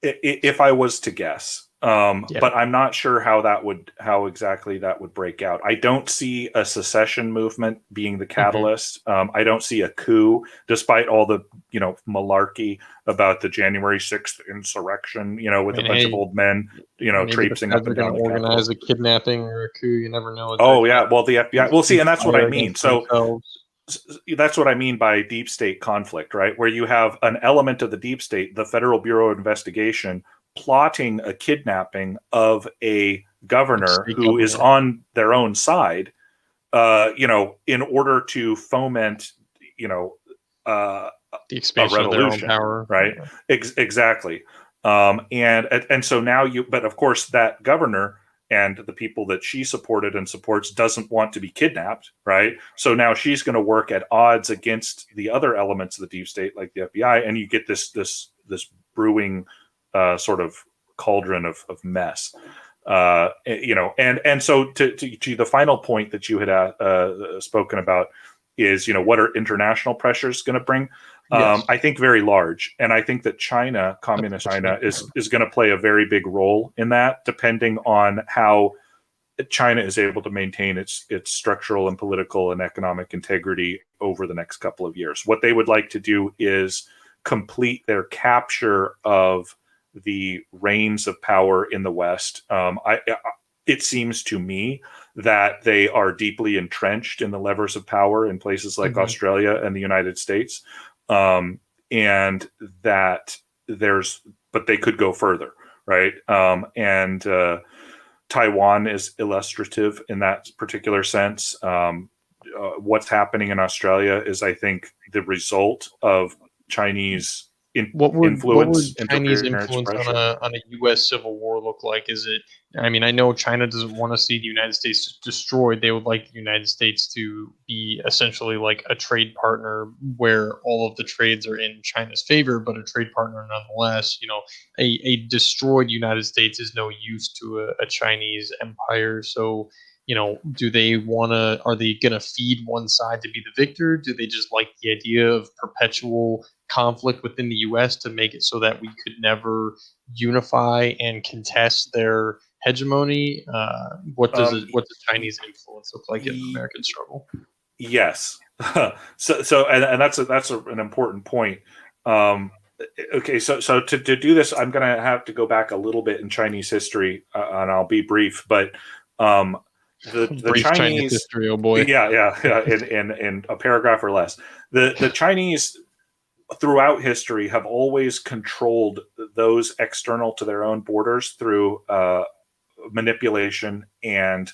If I was to guess, but I'm not sure how exactly that would break out. I don't see a secession movement being the catalyst. I don't see a coup, despite all the malarkey about the January 6th insurrection. With a bunch of old men, traipsing up and down. They're going to organize a kidnapping or a coup. You never know. Oh yeah, well the FBI. We'll see, and that's what I mean. So. That's what I mean by deep state conflict, right? Where you have an element of the deep state, the Federal Bureau of Investigation, plotting a kidnapping of a governor who is on their own side, in order to foment, the expansion of their own power, right? Exactly. And so now but of course that governor and the people that she supported and supports doesn't want to be kidnapped, right? So now she's going to work at odds against the other elements of the deep state, like the FBI, and you get this brewing sort of cauldron of mess. And so to the final point that you had spoken about is, what are international pressures going to bring? Yes. I think very large. And I think that China, communist China, is going to play a very big role in that, depending on how China is able to maintain its structural and political and economic integrity over the next couple of years. What they would like to do is complete their capture of the reins of power in the West. It seems to me that they are deeply entrenched in the levers of power in places like Australia and the United States. And that but they could go further, right? Taiwan is illustrative in that particular sense. What's happening in Australia is, I think, the result of Chinese influence. What would Chinese influence on a U.S. civil war look like? Is it? I mean, I know China doesn't want to see the United States destroyed. They would like the United States to be essentially like a trade partner where all of the trades are in China's favor, but a trade partner nonetheless. A destroyed United States is no use to a Chinese empire. So, do they are they going to feed one side to be the victor? Do they just like the idea of perpetual conflict within the U.S. to make it so that we could never unify and contest their hegemony? What does Chinese influence look like in the American struggle? Yes. And an important point. Okay, so to do this, I'm going to have to go back a little bit in Chinese history, and I'll be brief. But um, the Brief Chinese Chinese, history, oh boy. yeah, in a paragraph or less. The Chinese throughout history have always controlled those external to their own borders through manipulation and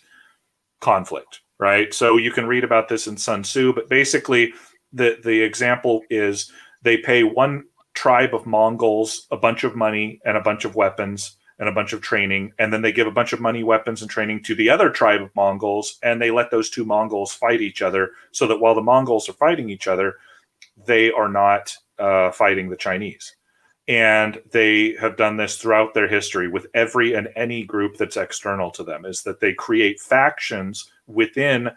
conflict, right? So you can read about this in Sun Tzu, but basically the example is they pay one tribe of Mongols a bunch of money and a bunch of weapons and a bunch of training, and then they give a bunch of money, weapons, and training to the other tribe of Mongols, and they let those two Mongols fight each other, so that while the Mongols are fighting each other, they are not fighting the Chinese. And they have done this throughout their history with every and any group that's external to them, is that they create factions within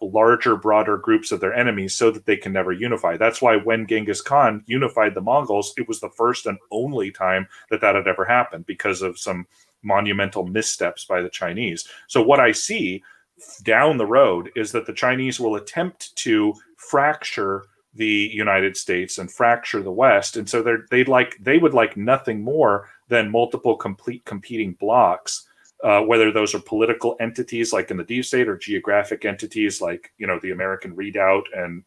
larger, broader groups of their enemies so that they can never unify. That's why when Genghis Khan unified the Mongols, it was the first and only time that that had ever happened, because of some monumental missteps by the Chinese. So what I see down the road is that the Chinese will attempt to fracture the United States and fracture the West, and so they would like nothing more than multiple competing blocks, whether those are political entities like in the deep state, or geographic entities like the American Redoubt and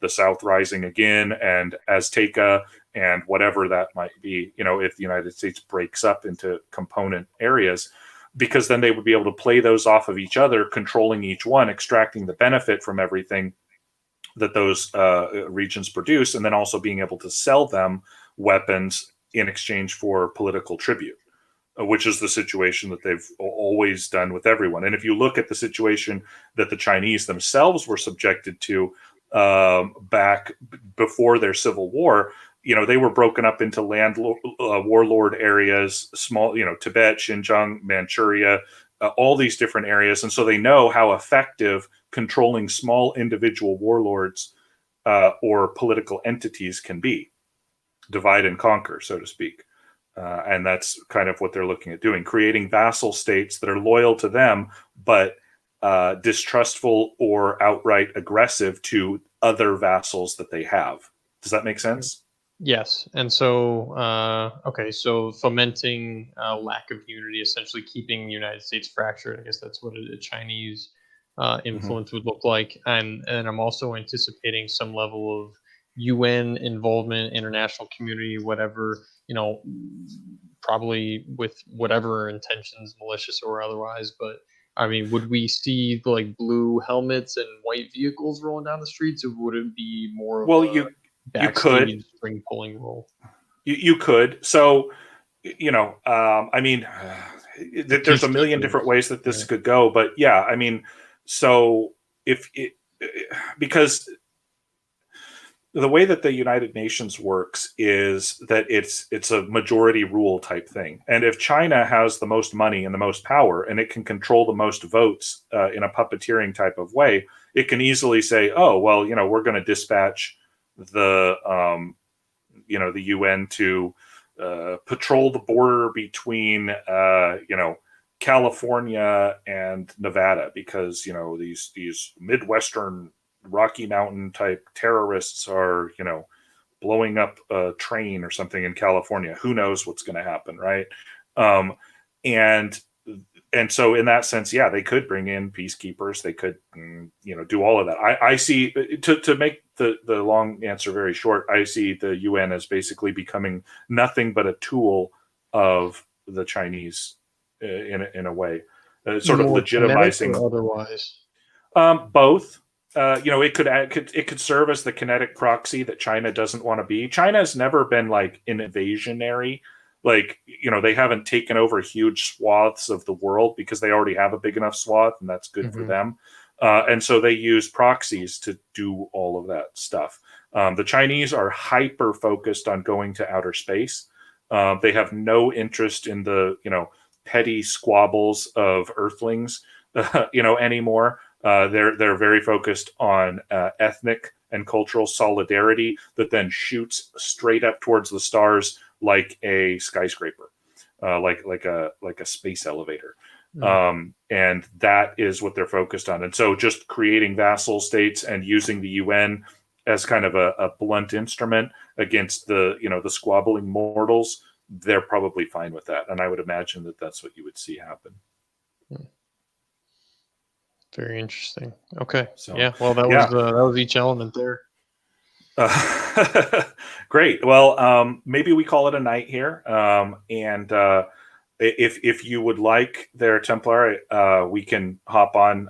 the South Rising again and Azteca and whatever that might be. If the United States breaks up into component areas, because then they would be able to play those off of each other, controlling each one, extracting the benefit from everything that those regions produce, and then also being able to sell them weapons in exchange for political tribute, which is the situation that they've always done with everyone. And if you look at the situation that the Chinese themselves were subjected to back before their civil war, they were broken up into warlord areas, small, Tibet, Xinjiang, Manchuria, all these different areas. And so they know how effective controlling small individual warlords or political entities can be. Divide and conquer, so to speak. And that's kind of what they're looking at doing, creating vassal states that are loyal to them, but distrustful or outright aggressive to other vassals that they have. Does that make sense? Yes. And so, okay, so fomenting lack of unity, essentially keeping the United States fractured. I guess that's what a Chinese influence would look like. And I'm also anticipating some level of UN involvement, international community, whatever, probably with whatever intentions, malicious or otherwise. But I mean, would we see like blue helmets and white vehicles rolling down the streets, or would it be more of you could string pulling role? You could. So, I mean, there's a million different ways that this could go, but yeah, I mean, so because the way that the United Nations works is that it's a majority rule type thing. And if China has the most money and the most power, and it can control the most votes in a puppeteering type of way, it can easily say, oh, well, we're going to dispatch the the UN to patrol the border between California and Nevada, because these Midwestern Rocky Mountain type terrorists are blowing up a train or something in California. Who knows what's going to happen, right? And so in that sense, yeah, they could bring in peacekeepers. They could, do all of that. I see, to make the long answer very short, I see the UN as basically becoming nothing but a tool of the Chinese in a way, sort of legitimizing. Otherwise, both. It could serve as the kinetic proxy that China doesn't want to be. China has never been like an invasionary. Like, they haven't taken over huge swaths of the world because they already have a big enough swath, and that's good for them. And so they use proxies to do all of that stuff. The Chinese are hyper focused on going to outer space. They have no interest in the, petty squabbles of Earthlings, anymore. They're very focused on ethnic and cultural solidarity that then shoots straight up towards the stars like a skyscraper, like a space elevator. And that is what they're focused on. And so just creating vassal states and using the UN as kind of a blunt instrument against the squabbling mortals, they're probably fine with that. And I would imagine that that's what you would see happen. Very interesting. Okay. So, yeah. Well, that was each element there. Great. Well, maybe we call it a night here. And if you would like there, Templar, we can hop on,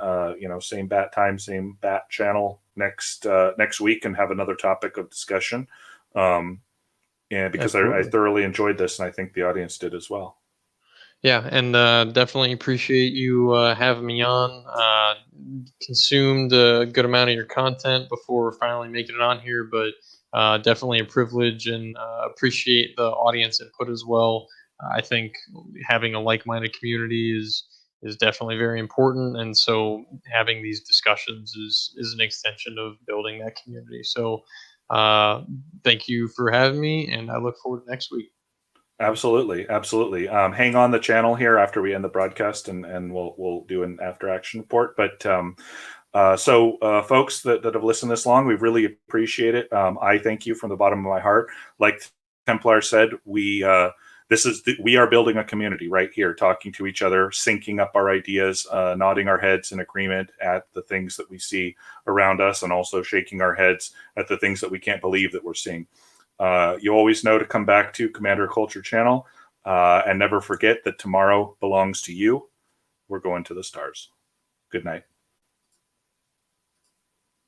same bat time, same bat channel next week and have another topic of discussion. And because I thoroughly enjoyed this, and I think the audience did as well. Yeah, and definitely appreciate you having me on. Consumed a good amount of your content before finally making it on here, but definitely a privilege, and appreciate the audience input as well. I think having a like-minded community is definitely very important, and so having these discussions is an extension of building that community. So thank you for having me, and I look forward to next week. Absolutely. Hang on the channel here after we end the broadcast, and we'll do an after action report. But folks that have listened this long, we really appreciate it. I thank you from the bottom of my heart. Like Templar said, we are building a community right here, talking to each other, syncing up our ideas, nodding our heads in agreement at the things that we see around us, and also shaking our heads at the things that we can't believe that we're seeing. You always know to come back to Commander Culture Channel, and never forget that tomorrow belongs to you. We're going to the stars. Good night.